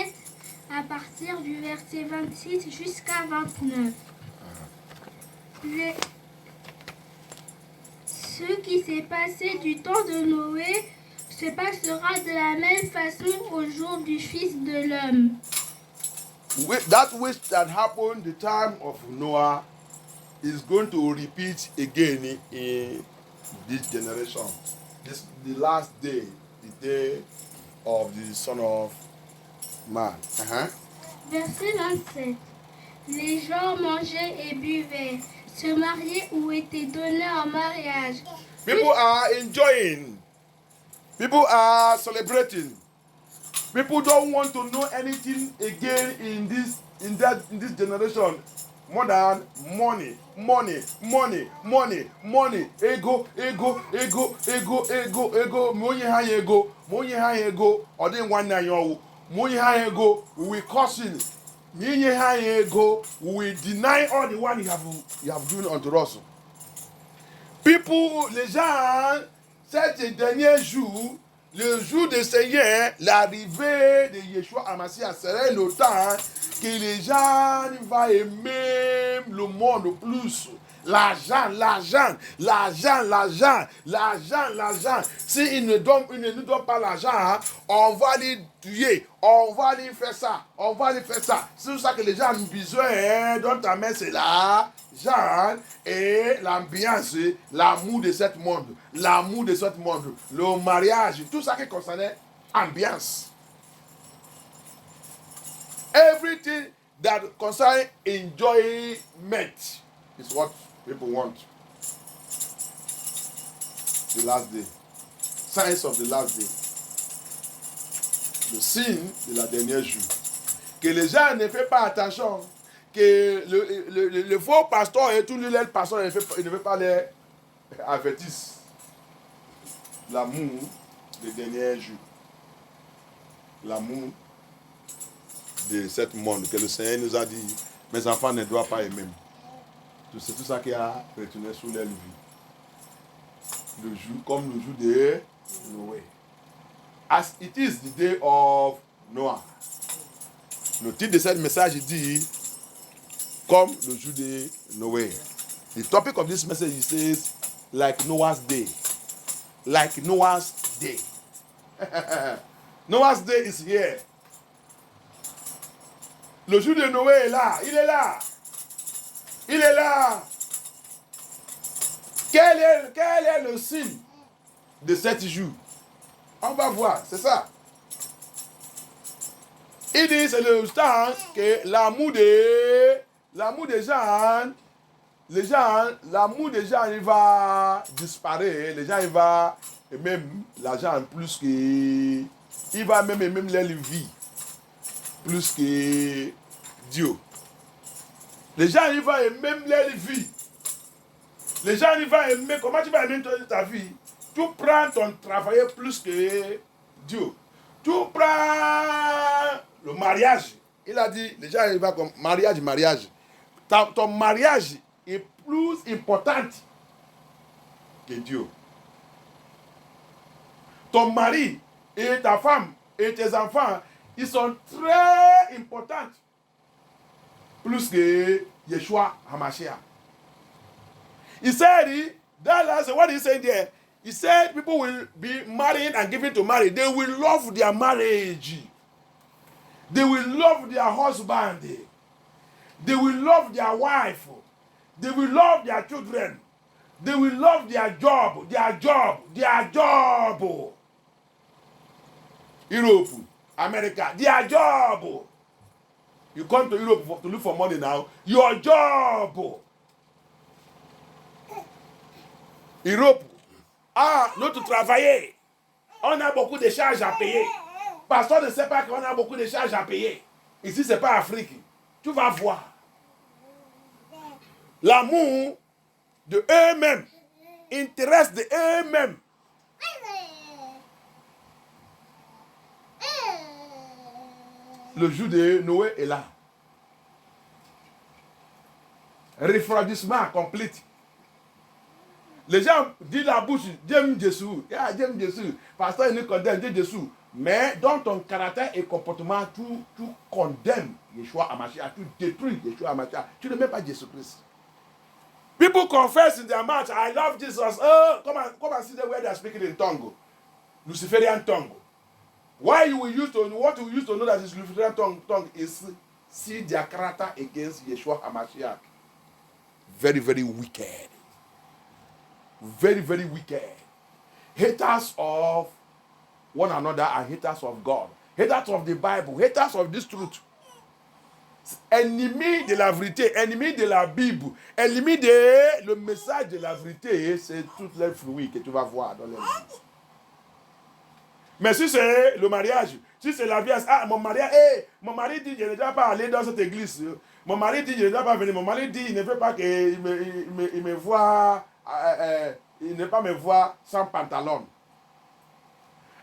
à partir du verset 26 jusqu'à 29. Ce qui s'est passé du temps de Noé se passera de la même façon au jour du Fils de l'homme. That which that happened the time of Noah is going to repeat again in this generation. This the last day, the day of the Son of Man. Verset 27. Les gens mangeaient et buvaient, se mariaient ou étaient donnés en mariage. People are enjoying. People are celebrating. People don't want to know anything again in this generation. More than money. Ego. Money high ego. Or then one night you money high ego. We causing. Money high ego. We deny all the one you have given unto us. People, les gens, cet dernier jour, le jour de Seigneur, l'arrivée de Yeshua HaMashiach serait le temps que les gens vont aimer le monde plus. L'argent. S'ils ne nous donnent pas l'argent, on va les tuer, on va les faire ça. C'est pour ça que les gens ont besoin, dans ta main, c'est l'argent et l'ambiance, l'amour de ce monde. Le mariage, tout ça qui concernait ambiance. Everything that concerns enjoyment is what people want. The last day. Signs of the last day. Le signe de la dernière jour. Que les gens ne font pas attention. Que le faux pasteur et tous les pasteurs ne font pas les avertissent. L'amour des derniers jours. L'amour de ce monde que le Seigneur nous a dit, mes enfants ne doivent pas aimer. C'est tout ça qui a retourné sur leur vie. Le jour comme le jour de Noé. As it is the day of Noah. Le titre de ce message dit comme le jour de Noé. The topic of this message says like Noah's day. Like Noah's day. Noah's day is here. Le jour de Noé est là. Il est là. Quel est le signe de 7 jours? On va voir, c'est ça. Il dit c'est le temps que l'amour des gens, l'amour des gens, il va disparaître. Les gens, il va aimer l'argent plus que, il va même aimer leur vie plus que Dieu. Les gens, ils vont aimer leur vie. Les gens, ils vont aimer. Comment tu vas aimer ta vie? Tu prends ton travail plus que Dieu. Tu prends le mariage. Il a dit, les gens, ils vont comme mariage. Ton mariage est plus important que Dieu. Ton mari et ta femme et tes enfants, ils sont très importants. Plus que Yeshua HaMashiach. He said, that's what he said there. He said people will be marrying and giving to marry. They will love their marriage. They will love their husband. They will love their wife. They will love their children. They will love their job. Europe, America, their job. You come to Europe to look for money now. Your job. Europe. Non to travailler. On a beaucoup de charges à payer. Pasteur ne sait pas qu'on a beaucoup de charges à payer. Ici, ce n'est pas Afrique. Tu vas voir. L'amour de eux-mêmes. Intéresse de eux-mêmes. Le jour de Noé est là. Refroidissement complet. Les gens disent la bouche, j'aime Jésus. J'aime Jésus. Pasteur, il nous condamne, j'aime Jésus. Mais dans ton caractère et comportement, tu condamnes Yeshua HaMashiach. Tu détruis Yeshua HaMashiach. Tu ne mets pas Jésus-Christ. People confess in their mouth, I love Jesus. Oh, come and see the way they are speaking in tongue. Luciferian tongue. What you used to know that is Luciferian tongue is see their character against Yeshua HaMashiach. Very, very wicked. Very, very wicked. Haters of one another and haters of God. Haters of the Bible. Haters of this truth. Ennemi de la vérité. Ennemi de la Bible. Ennemi de le message de la vérité. C'est tous les fruits que tu vas voir dans les livres. Mais si c'est le mariage, si c'est la vie, mon mari dit, je ne dois pas aller dans cette église. Mon mari dit, je ne dois pas venir. Mon mari dit, il ne veut pas qu'il me voie, il ne veut pas me voir sans pantalon.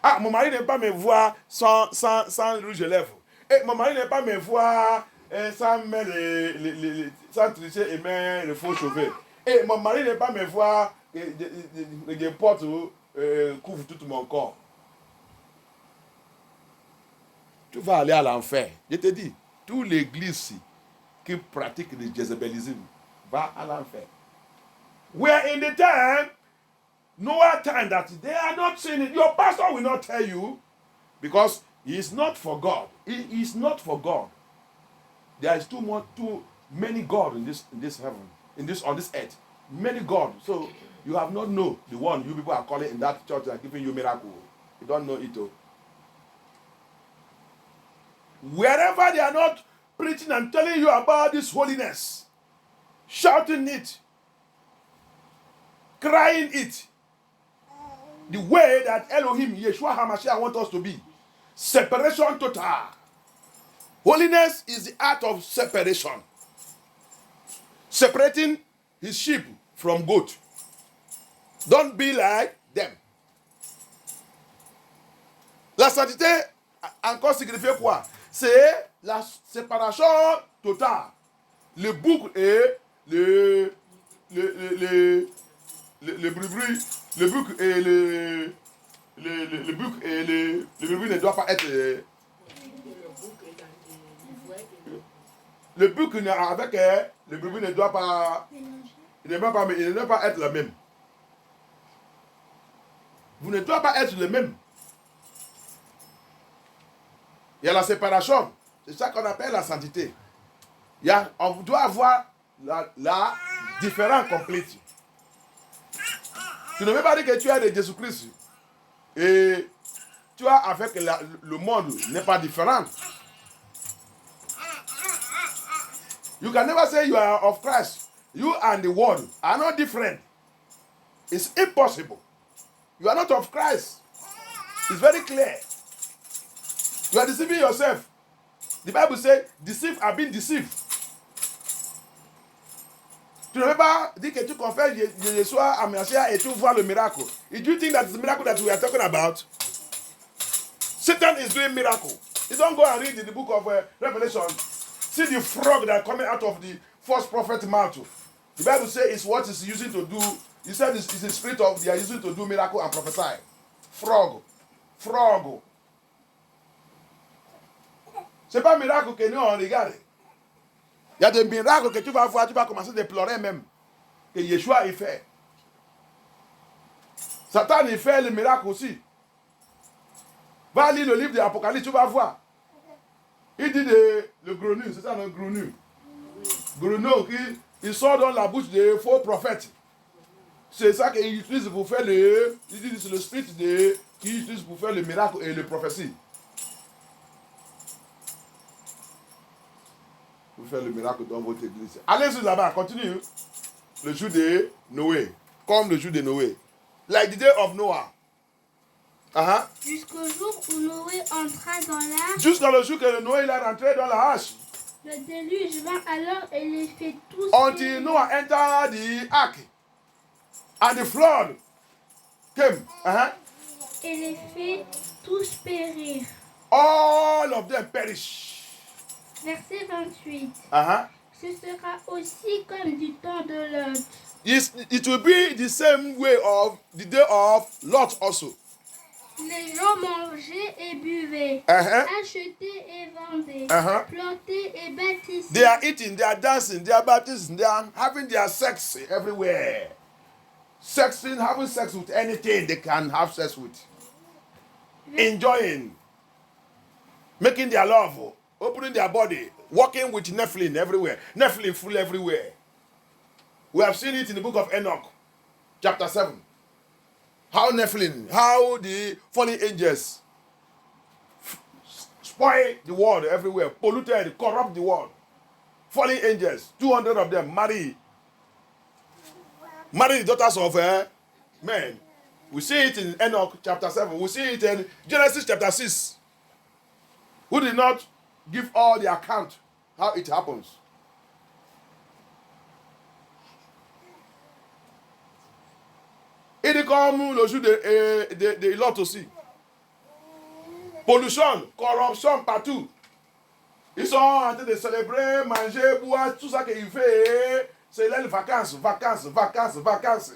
Ah, mon mari ne veut pas me voir sans rouge à lèvres. Et mon mari ne veut pas me voir sans mettre sans tricher et mettre les faux cheveux. Et mon mari ne veut pas me voir des portes couvrent tout mon corps. Tu vas aller à l'enfer. Je te dis, toute l'église qui pratique le jézabélisme va à l'enfer. We are in the time, Noah time that they are not saying it. Your pastor will not tell you because he is not for God. He is not for God. There is too many God in this heaven, on this earth. Many God. So you have not know the one you people are calling in that church and giving you miracle. You don't know it all. Wherever they are not preaching and telling you about this holiness, shouting it, crying it, the way that Elohim, Yeshua HaMashiach wants us to be. Separation total. Holiness is the art of separation. Separating his sheep from goat. Don't be like them. La sainteté encore signifie quoi? C'est la séparation totale. Le bouc et le bruit, le bouc et le bouc et le bruit ne doit pas être le bouc avec le bruit ne doit pas il ne doit pas être le même. Vous ne doit pas être le même. Il y a la séparation. C'est ça qu'on appelle la sainteté. On doit avoir la différence complète. Tu ne veux pas dire que tu es de Jésus-Christ et tu as avec le monde n'est pas différent. You can never say you are of Christ. You and the world are not different. It's impossible. You are not of Christ. It's very clear. You are deceiving yourself. The Bible says, deceived are being deceived. Tu ne veux pas dire que tu confesses Yeshua HaMashiach et tu vois le miracle. Do you think that is the miracle that we are talking about? Satan is doing miracle. You don't go and read in the book of Revelation. See the frog that coming out of the false prophet mouth. The Bible says it's what is using to do. He said it's the spirit of they are using to do miracle and prophesy. Frog. C'est pas un miracle que nous on regarde. Il y a des miracles que tu vas voir, tu vas commencer à pleurer même. Que Yeshua il fait. Satan il fait le miracle aussi. Va lire le livre de l'Apocalypse, tu vas voir. Il dit le grenouille, c'est ça le grenouille. Grenouille qui sort dans la bouche des faux prophètes. C'est ça qu'il utilise pour faire il dit c'est le spirit qu'il utilise pour faire le miracle et le prophétie. Pour faire le miracle dans votre église. Allez-y là-bas, continue. Le jour de Noé. Comme le jour de Noé. Like the day of Noah. Jusqu'au jour où Noé entra dans l'arche. Jusqu'à le jour que Noé il est rentré dans la hache. Le déluge vint alors et les fait tous. Until Noah entered the ark. And the flood came. Et les fait tous périr. All of them perish. Verset 28. Ce sera aussi comme du temps de Lot. It will be the same way of the day of Lot also. Les gens mangeaient et buvaient, achetaient et vendaient, plantaient et bâtissaient. They are eating, they are dancing, they are baptizing, they are having their sex everywhere. Having sex with anything they can have sex with. Enjoying, making their love, opening their body, walking with Nephilim everywhere. Nephilim full everywhere. We have seen it in the book of Enoch, chapter 7. How Nephilim, how the fallen angels spoil the world everywhere, polluted, corrupt the world. Fallen angels, 200 of them marry the daughters of men. We see it in Enoch chapter 7. We see it in Genesis chapter 6. Who did not give all the account how it happens. Il dit comme le jour de Lot aussi. Pollution, corruption partout. Ils sont en train de célébrer, manger, boire, tout ça qu'il fait. C'est les vacances, vacances, vacances, vacances.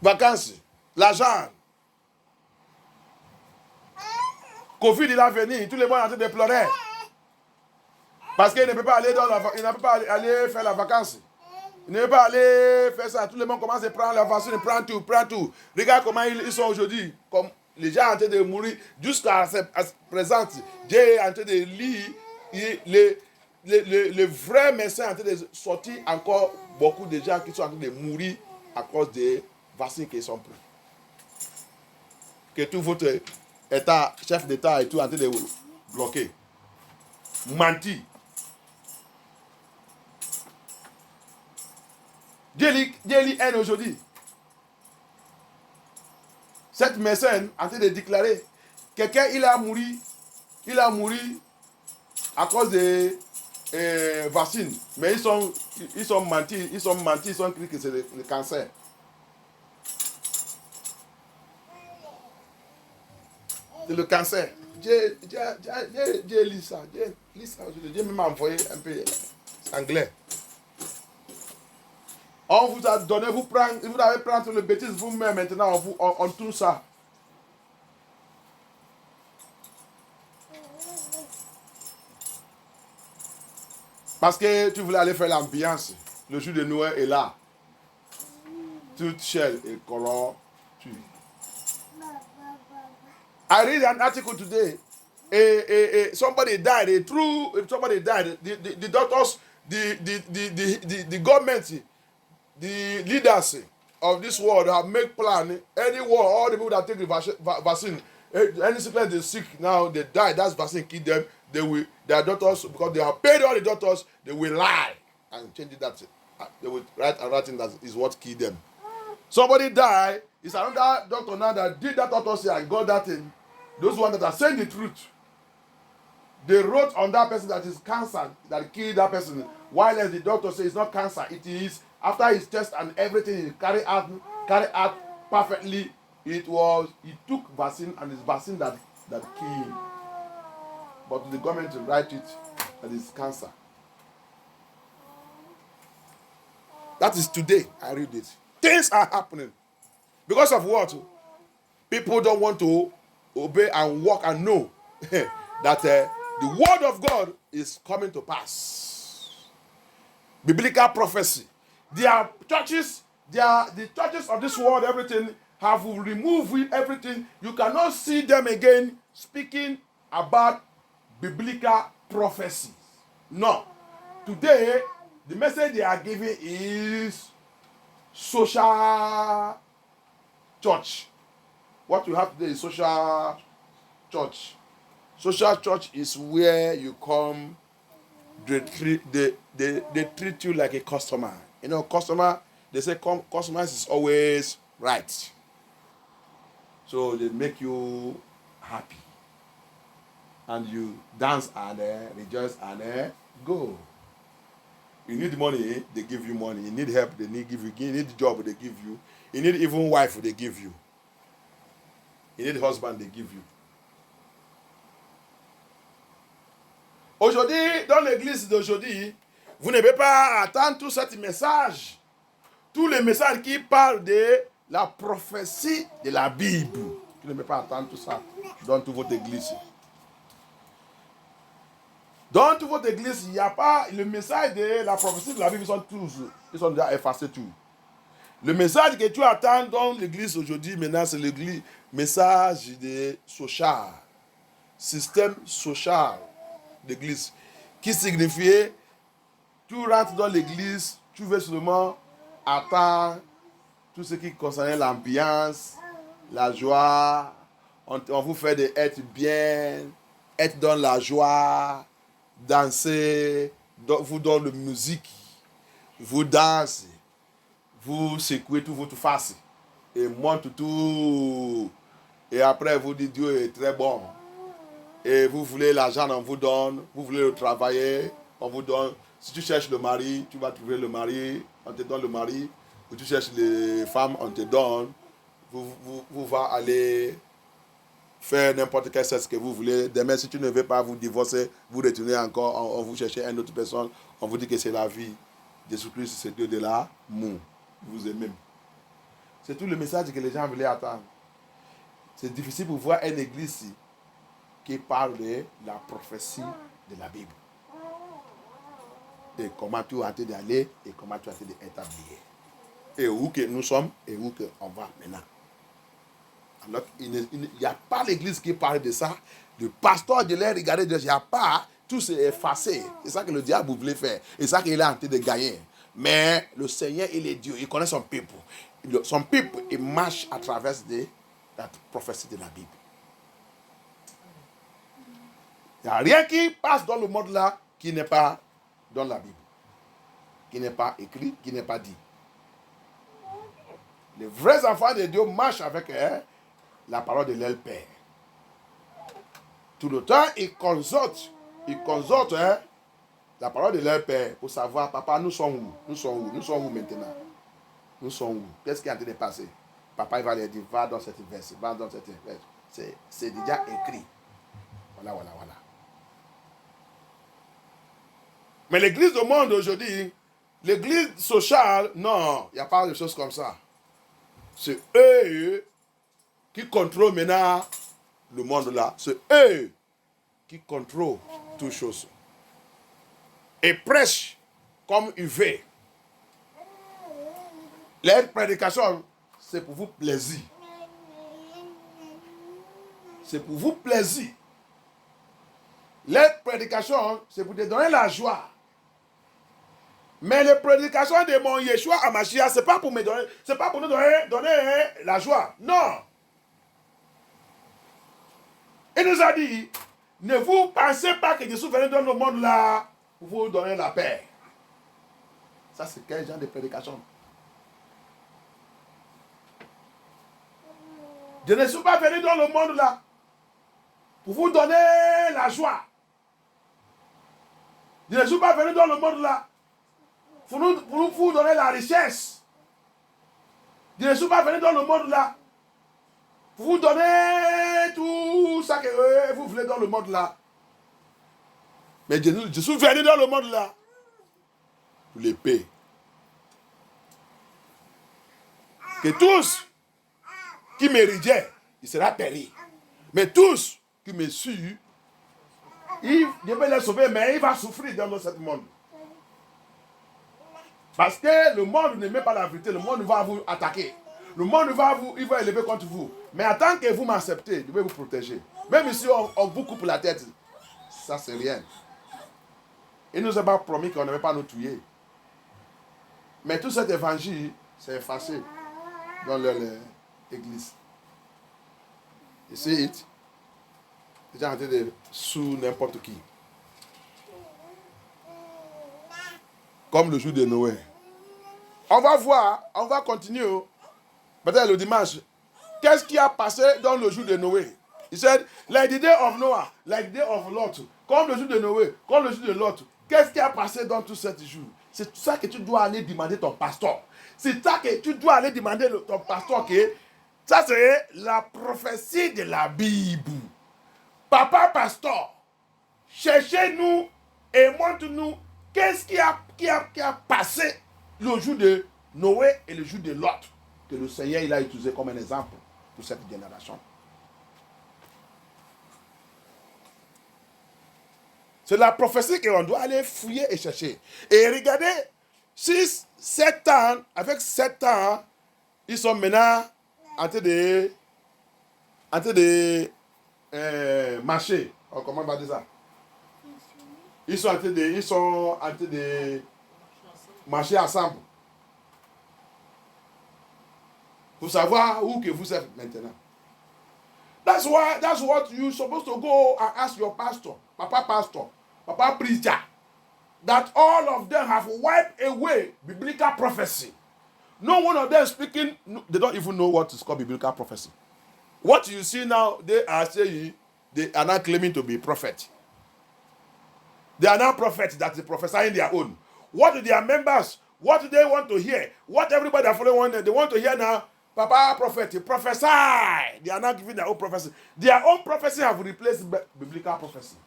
Vacances, l'argent. Covid, il a venu, tout le monde est en train de pleurer. Parce qu'il ne peut pas aller il ne peut pas aller faire la vacance. Il ne peut pas aller faire ça. Tout le monde commence à prendre la vaccine, prend tout, prend tout. Regarde comment ils sont aujourd'hui. Comme les gens sont en train de mourir. Jusqu'à présent, Dieu est en train de lire le vrai médecin est en train de sortir encore beaucoup de gens qui sont en train de mourir à cause des vaccins qui sont pris. Que tout votre État, chef d'État et tout en train de bloquer. Menti. Dieu lit haine aujourd'hui. Cette médecin en train de déclarer quelqu'un il a mouru à cause des vaccins. Mais ils sont mentis, ils ont cru que c'est le cancer. C'est le cancer. Dieu lit ça. Dieu m'a envoyé un peu anglais. On vous a donné, vous avez pris le bêtise vous-même, maintenant on tourne ça. Parce que tu voulais aller faire l'ambiance. Le jour de Noël est là. Toute chair est corrompue. I read an article today. Somebody died. Somebody died. The doctors, the government, the leaders of this world have made plan. Any war, all the people that take the vaccine, any sickness they sick now, they die. That's vaccine kill them. Their doctors, because they have paid all the doctors, they will lie and change it. That they will write another thing that is what killed them. Somebody died. It's another doctor now that did that autopsy and got that thing. Those ones that are saying the truth, they wrote on that person that is cancer that killed that person. While the doctor says it's not cancer, it is after his test and everything he carried out perfectly. He took vaccine and it's vaccine that killed him. But the government will write it that it's cancer. That is today. I read it. Things are happening because of what? People don't want to obey and walk and know that the word of God is coming to pass. Biblical prophecy. Their churches, the churches of this world, everything have removed everything. You cannot see them again speaking about biblical prophecies. No. Today, the message they are giving is social church. What you have today is social church. Social church is where you come, they treat you like a customer. You know, customer, they say customers is always right. So they make you happy. And you dance and rejoice and go. You need money, they give you money. You need help, they give you. You need job, they give you. You need even wife, they give you. You need husband, they give you. Aujourd'hui, dans l'église d'aujourd'hui, vous ne pouvez pas attendre tout ce message. Tous les messages qui parlent de la prophétie de la Bible. Vous ne pouvez pas attendre tout ça dans toute votre église. Dans toute votre église, il n'y a pas le message de la prophétie de la Bible, ils sont déjà effacés tout. Le message que tu attends dans l'église aujourd'hui, maintenant, c'est le message de social, système social d'église, qui signifiait, tu rentres dans l'église, tu veux seulement attendre tout ce qui concernait l'ambiance, la joie, on vous fait être bien, être dans la joie, danser, vous donne la musique, vous dansez, vous secouez tout votre face et monte tout. Et après, vous dites Dieu est très bon. Et vous voulez l'argent, on vous donne. Vous voulez le travailler, on vous donne. Si tu cherches le mari, tu vas trouver le mari, on te donne le mari. où tu cherches les femmes, on te donne, vous va aller faire n'importe quel sexe que vous voulez. Demain, si tu ne veux pas vous divorcer, vous retournez encore, on vous cherchez une autre personne, on vous dit que c'est la vie. Jésus-Christ, c'est Dieu de l'amour. Vous aimez. C'est tout le message que les gens voulaient attendre. C'est difficile pour voir une église qui parle de la prophétie de la Bible. Et comment tu as été d'aller et comment tu as été d'établir. Et où que nous sommes et où que on va maintenant. Alors, il n'y a pas l'église qui parle de ça. Le pasteur de l'air, regardez, il n'y a pas, tout s'est effacé. C'est ça que le diable voulait faire. Et c'est ça qu'il est en train de gagner. Mais le Seigneur, il est Dieu, il connaît son peuple. Son peuple, il marche à travers la prophétie de la Bible. Il n'y a rien qui passe dans le monde là qui n'est pas dans la Bible. Qui n'est pas écrit, qui n'est pas dit. Les vrais enfants de Dieu marchent avec la parole de leur Père. Tout le temps, ils consultent la parole de leur Père pour savoir, papa, nous sommes où? Nous sommes où? Nous sommes où maintenant? Nous sommes où? Qu'est-ce qui est en train de passer? Papa, il va leur dire, va dans cette verse, va dans cette verse. C'est déjà écrit. Voilà. Mais l'église du monde aujourd'hui, l'église sociale, non, il n'y a pas de choses comme ça. C'est eux qui contrôlent maintenant le monde là. C'est eux qui contrôlent toutes choses. Et prêchent comme ils veulent. Leur prédication, c'est pour vous plaisir. C'est pour vous plaisir. Leur prédication, c'est pour te donner la joie. Mais les prédications de mon Yeshua à Mashiach, ce n'est pas pour me donner, c'est pas pour nous donner la joie. Non. Il nous a dit, ne vous pensez pas que Jésus venait dans le monde là pour vous donner la paix. Ça, c'est quel genre de prédication? Je ne suis pas venu dans le monde là pour vous donner la joie. Je ne suis pas venu dans le monde là pour vous donner la richesse. Je ne suis pas venu dans le monde là pour vous donner tout ça que vous voulez dans le monde là. Mais je suis venu dans le monde là pour les paix. Que tous qui me rejettent, il sera péri. Mais tous qui me suivent, je vais les sauver, mais il va souffrir dans ce monde. Parce que le monde n'aime pas la vérité, le monde va vous attaquer. Le monde il va élever contre vous. Mais en tant que vous m'acceptez, je vais vous protéger. Même si on vous coupe la tête, ça c'est rien. Il ne nous a pas promis qu'on ne va pas nous tuer. Mais tout cet évangile, c'est effacé dans l'église. You see it? C'est en train de sous n'importe qui. Comme le jour de Noé. On va voir, on va continuer. Peut-être le dimanche. Qu'est-ce qui a passé dans le jour de Noé? Il said, like the day of Noah, like the day of Lot. Comme le jour de Noé, comme le jour de Lot. Qu'est-ce qui a passé dans tous ces jours? C'est ça que tu dois aller demander ton pasteur. C'est ça que tu dois aller demander ton pasteur. Que ça, c'est la prophétie de la Bible. Papa pasteur, cherchez-nous et montre-nous qu'est-ce qui a passé le jour de Noé et le jour de Lot, que le Seigneur il a utilisé comme un exemple pour cette génération. C'est la prophétie qu'on doit aller fouiller et chercher. Et regardez, 6, 7 ans, avec 7 ans, ils sont maintenant en train de marcher. Oh, comment on va dire ça? Ils sont en train de marcher ensemble. Pour savoir où que vous êtes maintenant. That's what you're supposed to go and ask your pastor, Papa preacher, that all of them have wiped away biblical prophecy. No one of them speaking, they don't even know what is called biblical prophecy. What you see now, they are saying, they are not claiming to be prophet. They are not prophets that are prophesying their own. What do their members, What do they want to hear? What everybody are following, they want to hear now, Papa prophet, prophesy. They are not giving their own prophecy. Their own prophecy have replaced biblical prophecy.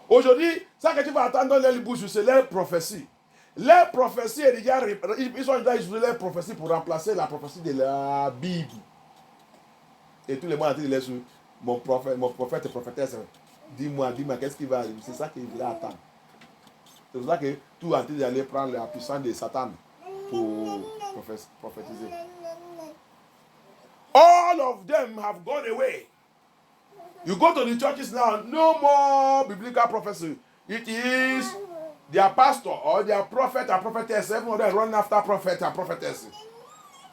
Aujourd'hui, ça que tu vas attendre dans les bouches, c'est leur prophétie. Leur prophétie est déjà... Ils sont déjà utilisés leur prophétie pour remplacer la prophétie de la Bible. Et tous les mois, ils laissent mon prophète et prophétesse. Dis-moi, qu'est-ce qui va arriver? C'est ça qu'il va attendre. C'est pour ça que tout est en train d'aller prendre la puissance de Satan pour prophétiser. All of them have gone away. You go to the churches now, no more biblical prophecy. It is their pastor or their prophet and prophetess. Everyone is running after prophet and prophetess.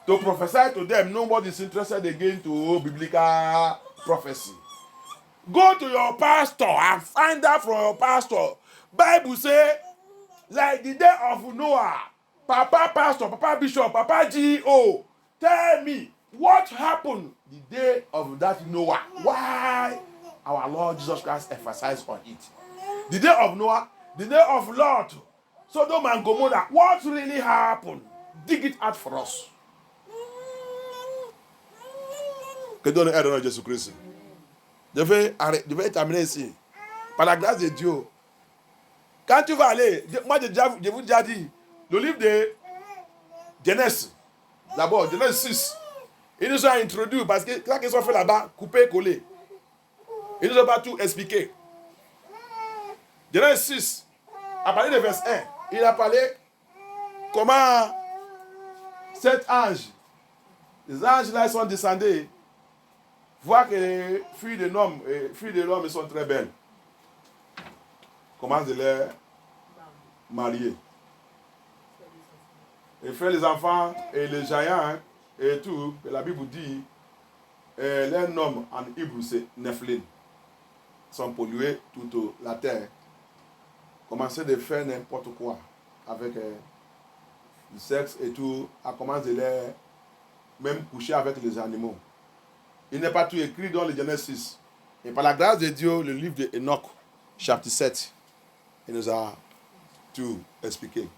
To prophesy to them, nobody is interested again to biblical prophecy. Go to your pastor and find out from your pastor. Bible say, like the day of Noah, Papa pastor, Papa bishop, Papa GO, tell me what happened the day of that Noah. Why our Lord Jesus Christ emphasized on it. The day of Noah, the day of Lot, Sodom and Gomorrah. What really happened? Dig it out for us. Que Dieu nous aide dans Jésus-Christ. Je vais terminer ici. Par la grâce de Dieu. Quand tu vas aller, moi je vous déjà dit, le livre de Genèse, d'abord, Genèse 6, ils nous ont introduit, parce que quand ils ont fait là-bas, couper, coller. Ils nous ont pas tout expliqué. Genèse 6, à partir de verset 1, il a parlé comment cet ange, les anges là, ils sont descendus, voir que les filles de l'homme sont très belles. Comment de les marier. Et faire les enfants et les géants et tout, et la Bible dit, leur nom en hébreu c'est Nephilim. Ils sont pollués toute la terre. Commencer de faire n'importe quoi avec le sexe et tout, à commencer de les même coucher avec les animaux. Il n'est pas tout écrit dans le Genèse 6. Et par la grâce de Dieu, le livre de Enoch, chapitre 7, il nous a tout expliqué.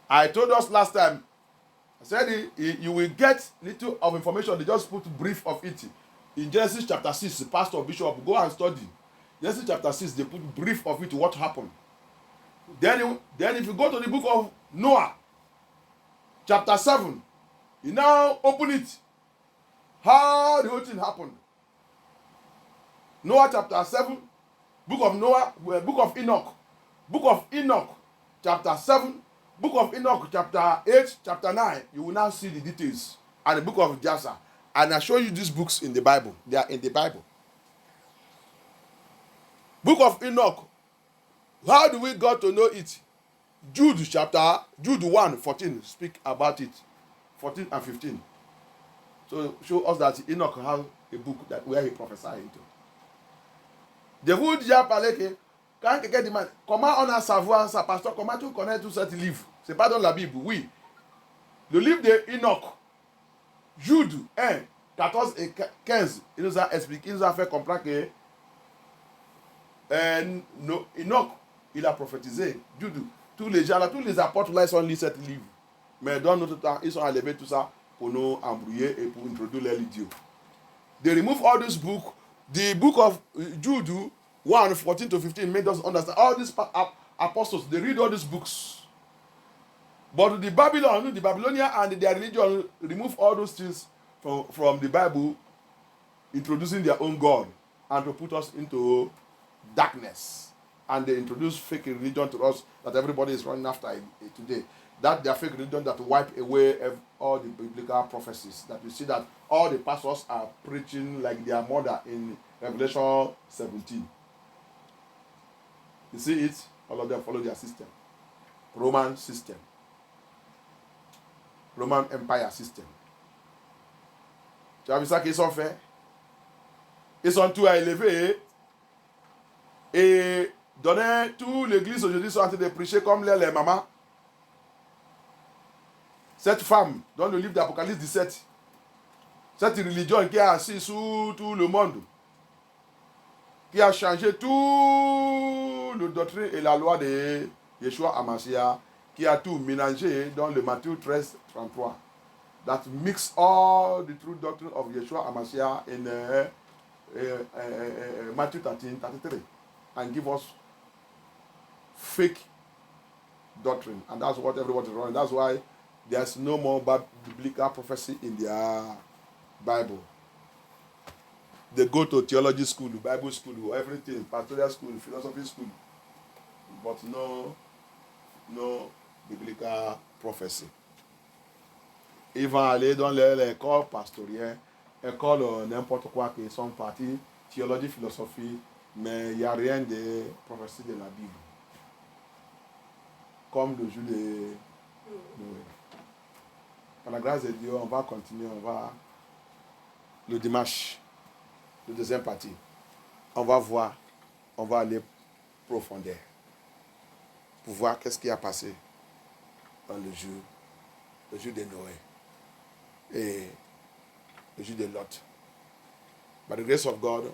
I told us last time, I said you will get little of information, they just put brief of it. In Genesis chapter 6, pastor, bishop, go and study. Genesis chapter 6, they put brief of it, what happened. Then if you go to the book of Noah, chapter 7, you now open it. How the whole thing happened. Noah chapter 7, book of Noah, book of Enoch. Book of Enoch, chapter 7, book of Enoch, chapter 8, chapter 9. You will now see the details. And the book of Jasher. And I show you these books in the Bible. They are in the Bible. Book of Enoch. How do we got to know it? Jude 1, 14, speak about it. 14 and 15. So show us that Enoch has a book where he prophesied into. Je vous déjà parlé que quand quelqu'un demande comment on a savoir ça, pasteur, comment tu connais tout ce livre? C'est pas dans la Bible, oui. Le livre de Enoch, Jude 1, 14 et 15, il nous a expliqué, il nous a fait comprendre que Enoch, il a prophétisé. Jude, tous les gens là, tous les apôtres là, ils ont lu ce livre. Mais dans notre temps, ils ont enlevé tout ça pour nous embrouiller et pour introduire les idiots. They remove all this book. The book of Jude 1, 14 to 15 made us understand. All these apostles, they read all these books. But the Babylonian and their religion remove all those things from the Bible, introducing their own God and to put us into darkness. And they introduce fake religion to us that everybody is running after today. That their fake religion that wipe away all the biblical prophecies. That you see that all the pastors are preaching like their mother in Revelation 17. You see it? All of them follow their system. Roman system. Roman Empire system. Tu as vu ça qu'ils ont fait? Ils sont tout à élever et donner toute l'église aujourd'hui sont en train de prêcher comme les mamans. Cette femme, dans le livre d'Apocalypse 17, cette religion qui a assis sur tout le monde, qui a changé tout le doctrine et la loi de Yeshua Amashia, qui a tout mélangé dans le Matthieu 13, 33. That mix all the true doctrine of Yeshua HaMashiach in Matthew 13, 33 and give us fake doctrine. And that's what everyone is running. That's why there's no more biblical prophecy in their Bible. They go to theology school, Bible school, everything, pastoral school, philosophy school, but no biblical prophecy. Ils vont aller dans l'école pastorielle, école n'importe quoi qui sont partis, théologie, philosophie, mais il n'y a rien de prophétie de la Bible. Comme le jour de Noël. Par la grâce de Dieu, on va continuer, le dimanche, le deuxième partie, on va voir, on va aller profondeur pour voir qu'est-ce qui a passé dans le jour de Noël et le jour de Lot. By the grace of God,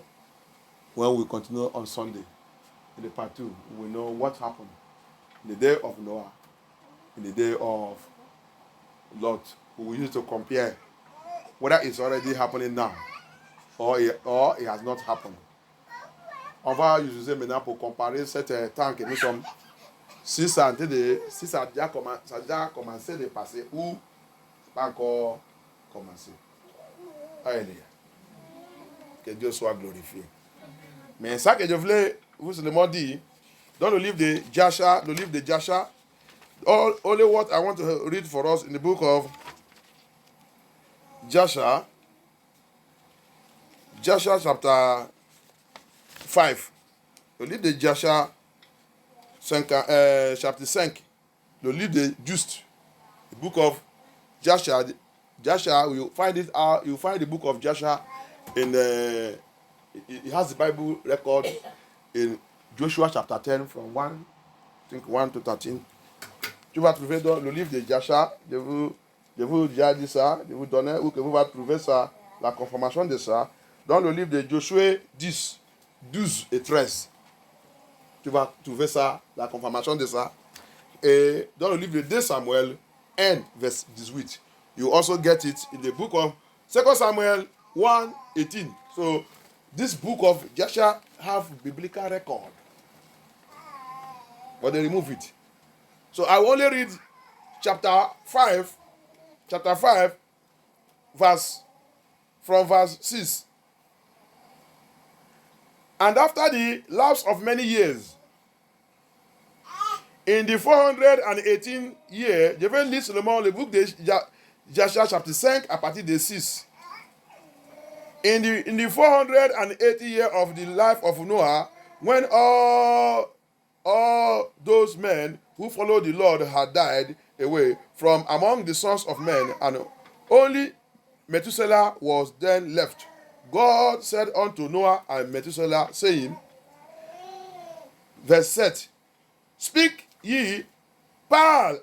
when we continue on Sunday, in the part 2, we know what happened in the day of Noah, in the day of Lot. We will use to compare whether it's already happening now or it has not happened. On va utiliser maintenant pour comparer cet temps que nous sommes, si ça a déjà commencé de passer ou pas encore commencé. Alléluia. Que Dieu soit glorifié. Mais ça que je voulais vous seulement dire, dans le livre de Jasher, only what I want to read for us in the book of Jasher chapter 5. Le livre de Jasher, chapitre 5. Le livre de Just. The book of Jasher, you find it out. You find the book of Jasher in it has the Bible record in Joshua chapter 10 from 1 to 13. Tu vas trouver dans le livre de Jasher, je vous déjà dit ça, je vous donner où que vous allez trouver ça, la confirmation de ça, dans le livre de Josué 10, 12 et 13. Tu vas trouver ça, la confirmation de ça. Et dans le livre de 2 Samuel 1, verse 18. You also get it in the book of 2 Samuel 1, 18. So, this book of Jasher have biblical record. But they remove it. So, I will only read chapter 5, from verse 6. And after the lapse of many years, in the 418 year, je vais lire seulement le book de Jasher chapitre 5 à partir de 6. In the 480 year of the life of Noah, when all those men who followed the Lord had died away from among the sons of men, and only Methuselah was then left, God said unto Noah and Methuselah, saying, verse 7, Speak ye, parle,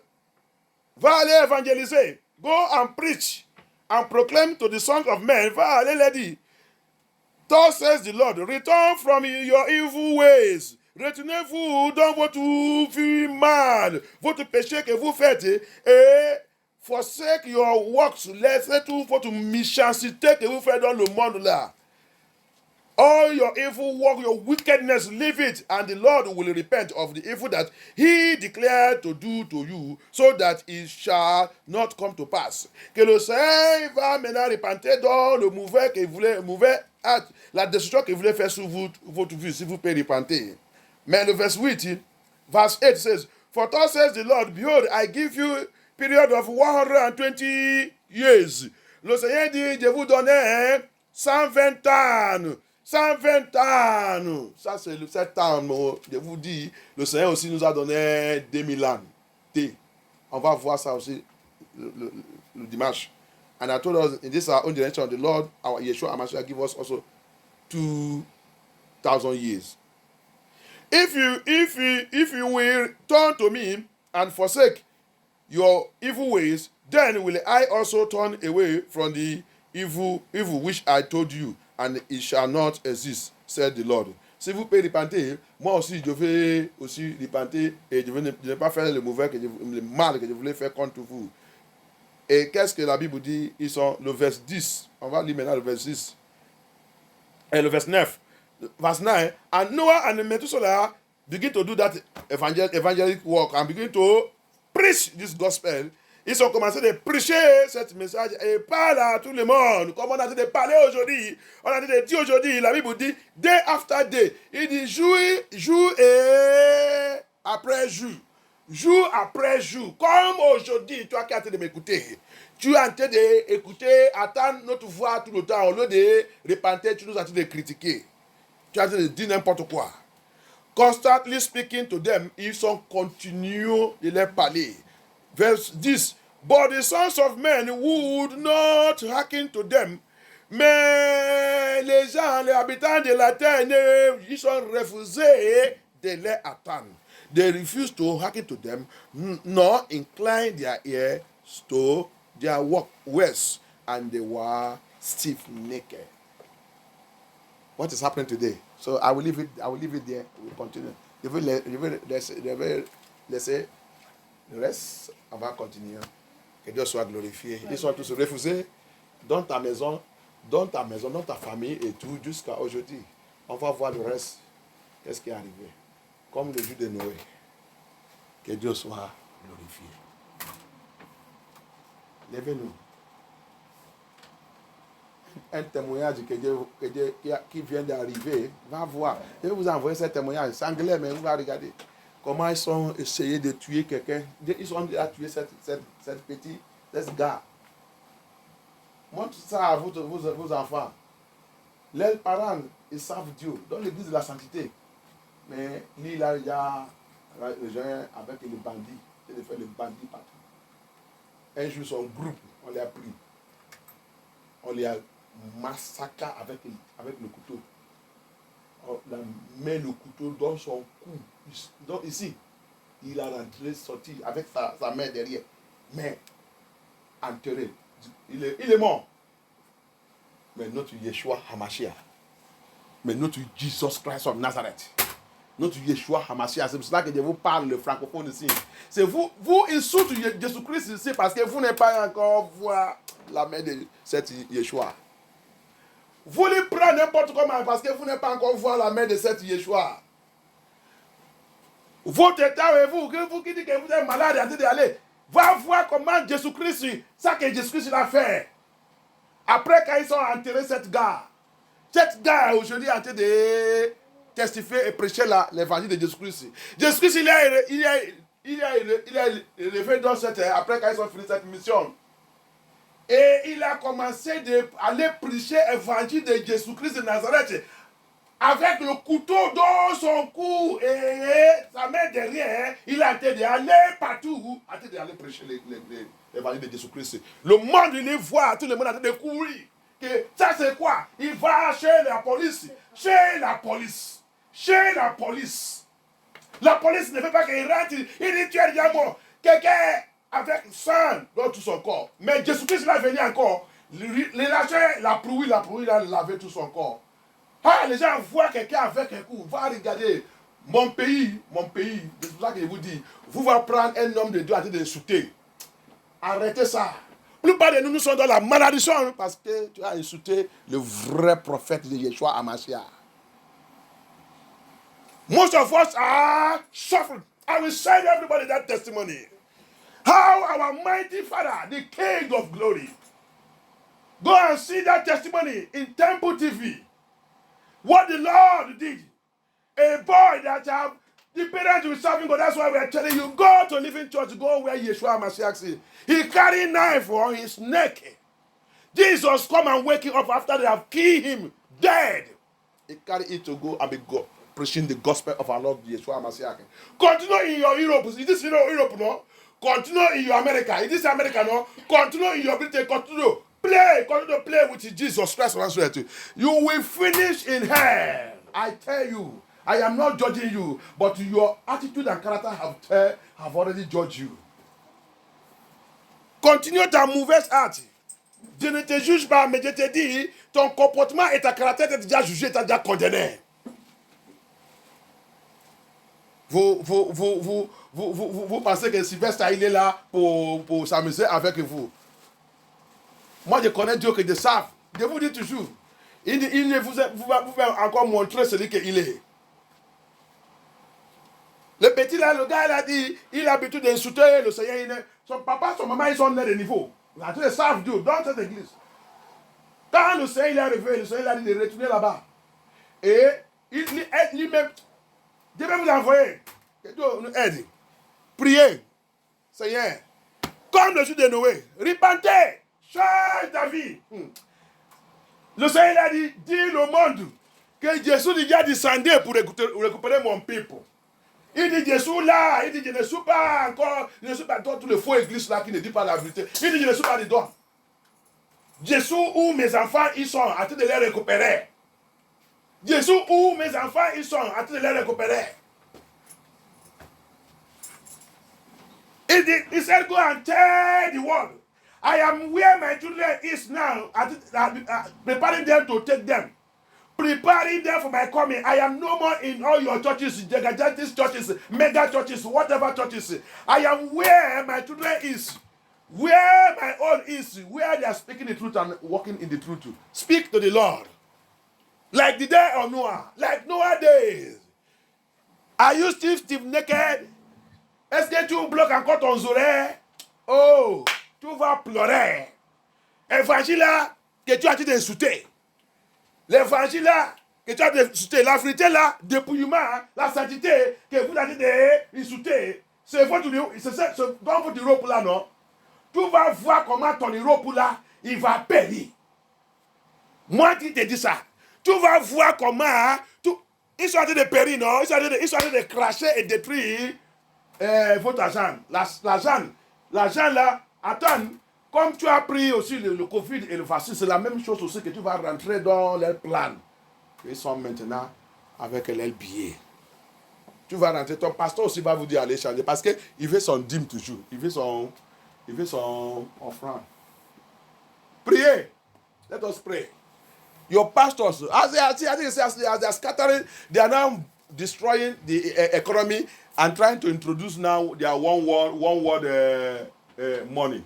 va aller évangéliser, go and preach, and proclaim to the sons of men, va aller les dire, thus says the Lord, return from your evil ways, retenez-vous dans votre vie mal, votre péché que vous faites, et forsake your works, laissez tout votre méchanceté que vous faites dans le monde là. All your evil work, your wickedness, leave it, and the Lord will repent of the evil that he declared to do to you, so that it shall not come to pass. Que le Seigneur va maintenant repentir dans le mauvais acte, la destruction qu'il voulait faire sur votre vie, si vous pouvez repentir. Mais le verse 8, verse 8 says, For thus says the Lord, behold, I give you period of 120 years. Le Seigneur dit, je vous donne 120 ans. 120 ans. Ça, c'est le 7 ans. Je vous dis, le Seigneur aussi nous a donné 2000 ans. On va voir ça aussi le dimanche. And I told us, in this our own generation, the Lord, our Yeshua HaMashiach, give us also 2,000 years. If you will turn to me and forsake your evil ways, then will I also turn away from the evil which I told you, and it shall not exist, said the Lord. si vous pouvez repenter, moi aussi, je vais aussi repenter et je ne vais pas faire le mal que je voulais faire contre vous. Et qu'est-ce que la Bible dit? Ils sont le verset 10. On va lire maintenant le verset 6. Et le verset 9. Verse 9. And Noah and Methuselah begin to do that evangelic work and begin to preach this gospel. Ils ont commencé de prêcher ce message et parler à tout le monde. Comme on a dit de parler aujourd'hui, on a dit de dire aujourd'hui, la Bible dit day after day. Il dit jour et après jour. Jour après jour. Comme aujourd'hui, toi qui es en train de m'écouter, tu es en train d'écouter, attendre notre voix tout le temps. Au lieu de repentir, tu nous as en train de critiquer. Tu es en train de dire n'importe quoi. Constantly speaking to them, ils sont continués de leur parler. Verse 10. But the sons of men would not hearken to them. Mais les gens, les habitants de la terre, ils sont refusés de les attendre. They refused to hearken to them, nor incline their ears to their words, and they were stiff-necked. What is happening today? So I will leave it there. We'll continue. Je vais laisser le reste. On va continuer. Que Dieu soit glorifié. Ils sont tous refusés dans ta maison, dans ta famille et tout, jusqu'à aujourd'hui. On va voir le reste. Qu'est-ce qui est arrivé? Comme le jour de Noé. Que Dieu soit glorifié. Levez-nous. Un témoignage qui vient d'arriver, va voir. Je vais vous envoyer ce témoignage. C'est anglais, mais vous allez regarder. Comment ils ont essayé de tuer quelqu'un. Ils ont déjà tué cette petite gars. Montre ça à vos enfants. Leurs parents, ils savent Dieu. Dans l'église de la sainteté. Mais lui, il a déjà rejoint avec les bandits. Il a fait le bandit partout. Un jour, son groupe, on l'a pris. On l'a massacré avec le couteau. On a mis le couteau dans son cou. Donc ici, il a rentré, sorti avec sa main derrière. Mais enterré. Il est mort. Mais notre Yeshua Hamashiach, mais notre Jesus Christ of Nazareth, notre Yeshua Hamashiach, c'est pour cela que je vous parle le francophone ici. C'est vous insultez Jésus-Christ ici parce que vous n'avez pas encore voir la main de cet Yeshua. Vous les prenez n'importe comment parce que vous n'avez pas encore voir la main de cet Yeshua. Votre état et vous qui dites que vous êtes malade et en train d'aller, va voir comment Jésus-Christ, ça que Jésus-Christ a fait. Après quand ils ont enterré cette gars aujourd'hui est en train de testifier et prêcher l'évangile de Jésus-Christ. Jésus-Christ, il a élevé dans après quand ils ont fini cette mission. Et il a commencé à aller prêcher l'évangile de Jésus-Christ de Nazareth avec le couteau dans son cou et sa main derrière. Il a été d'aller partout, a été d'aller prêcher l'évangile de Jésus-Christ. Le monde, il voit, tout le monde a été de courir. Que ça c'est quoi? Il va chez la police. La police ne fait pas qu'il rentre. Il dit tu es déjà mort. Quelqu'un avec sang dans tout son corps. Mais Jésus-Christ va venir encore. Il lâchait la prouille, il a lavé tout son corps. Ah, les gens voient quelqu'un avec un coup. Va regarder. Mon pays, c'est pour ça que je vous dis, vous allez prendre un homme de Dieu à train d'insulter. Arrêtez ça. La plupart de nous sommes dans la malédiction parce que tu as insulté le vrai prophète de Yeshua Hamashiach. Most of us are suffering. I will send everybody that testimony. How our mighty Father, the King of glory, go and see that testimony in Temple TV. What the Lord did. A boy that have the parents will serving God. That's why we are telling you, go to Living Church, go where Yeshua Mashiach is. He carried a knife on his neck. Jesus come and wake him up after they have killed him, dead. He carried it to go and be preaching the gospel of our Lord Yeshua Mashiach. Continue in your Europe. Is this Europe, no? Continue in your America. Is this America, no? Continue in your Britain. Continue to play with Jesus Christ. You will finish in hell. I tell you. I am not judging you, but your attitude and character have already judged you. Continue ta mauvaise acte. Je ne te juge pas, mais je te dis, ton comportement et ta caractère est déjà jugé, est déjà condamné. Vous pensez que Sylvestre, il est là pour s'amuser avec vous. Moi, je connais Dieu que je savent. Je vous dis toujours. Il ne vous va encore montrer celui qu'il est. Le petit là, le gars, il a dit, il a l'habitude d'insulter le Seigneur. Son papa, son maman, ils sont nés de niveau. Ils savent Dieu dans cette église. Quand le Seigneur il est arrivé, le Seigneur il a dit de retourner là-bas. Et lui-même, Dieu va vous envoyer. Que Dieu nous aide. Priez. Seigneur, comme le jour de Noé, repentez, change ta vie. Le Seigneur a dit, dis au monde que Jésus déjà descendu pour récupérer mon peuple. Il dit Jésus là, il dit je ne suis pas encore, je ne suis pas dans tous les faux églises là qui ne disent pas la vérité. Il dit je ne suis pas dedans. Jésus où mes enfants ils sont en train de les récupérer. Jésus où mes enfants ils sont en train de les récupérer. He said go and tell the world. I am where my children is now, preparing them to take them. Preparing them for my coming. I am no more in all your churches, gigantic churches, mega churches, whatever churches. I am where my children is. Where my own is. Where they are speaking the truth and walking in the truth. Speak to the Lord. Like the day of Noah. Like Noah days. Are you still naked? Est-ce que tu bloques encore ton oreille? Oh, tu vas pleurer. Évangile là, que tu as dit d'insulter. L'évangile là, que tu as insulté, la vérité là, dépouillement, la sainteté, que vous avez insulté, c'est votre dans votre Europe là, non? Tu vas voir comment ton Europe là, il va périr. Moi qui te dis ça, tu vas voir comment, ils sont en train de périr, non? Ils sont en train de cracher et détruire votre argent. L'argent là, attends. Comme tu as pris aussi le Covid et le vaccin, c'est la même chose aussi que tu vas rentrer dans leur plan. Ils sont maintenant avec leurs billets. Tu vas rentrer, ton pasteur aussi va vous dire allez changer parce qu'il veut son dîme toujours. Il veut son offrande. Priez. Let us pray. Your pastors, as they are scattering, they are now destroying the economy and trying to introduce now their one word money.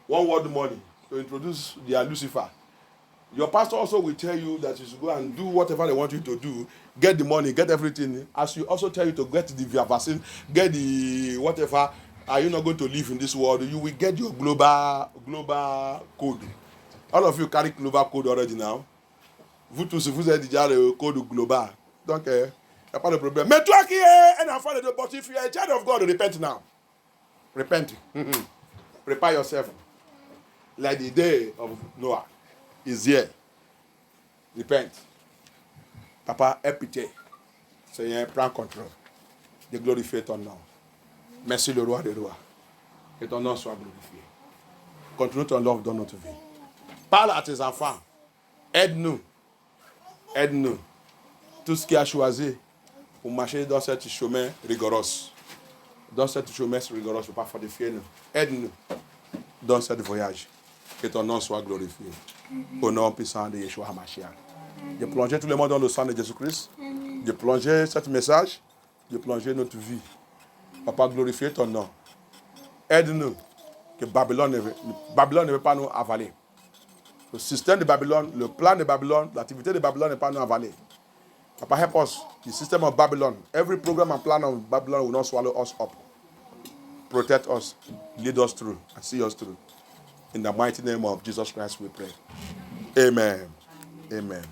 One word money to introduce their Lucifer. Your pastor also will tell you that you should go and do whatever they want you to do. Get the money, get everything. As you also tell you to get the vaccine, get the whatever. Are you not going to live in this world? You will get your global code. All of you carry global code already now. Vous tous, vous avez déjà le code global. Donc, il n'y a pas de problème. Mais toi qui es un enfant de Dieu, but if you are a child of God, repent now. Repent. Prepare yourself. Like the day of Noah is here. Repent. Papa, aie pitié. Seigneur, prends contrôle. De glorifier ton nom. Merci le roi des rois. Que ton nom soit glorifié. Continue ton love dans notre vie. Parle à tes enfants. Aide-nous. Aide-nous. Tout ce qui a choisi pour marcher dans cette chemin rigoureuse. Dans cette chemin rigoureuse, pour ne pas fortifier nous. Aide-nous dans ce voyage. Que ton nom soit glorifié. Au nom puissant de Yeshua HaMashiach. Je plongeais tout le monde dans le sang de Jésus-Christ. Je plongeais ce message. Je plongeais notre vie. Papa, glorifier ton nom. Aide-nous. Que Babylone ne veut pas nous avaler. Le système de Babylone, le plan de Babylone, l'activité de Babylone ne veut pas nous avaler. Papa, help us. The system of Babylon, every program and plan of Babylon will not swallow us up. Protect us, lead us through, and see us through. In the mighty name of Jesus Christ we pray. Amen. Amen.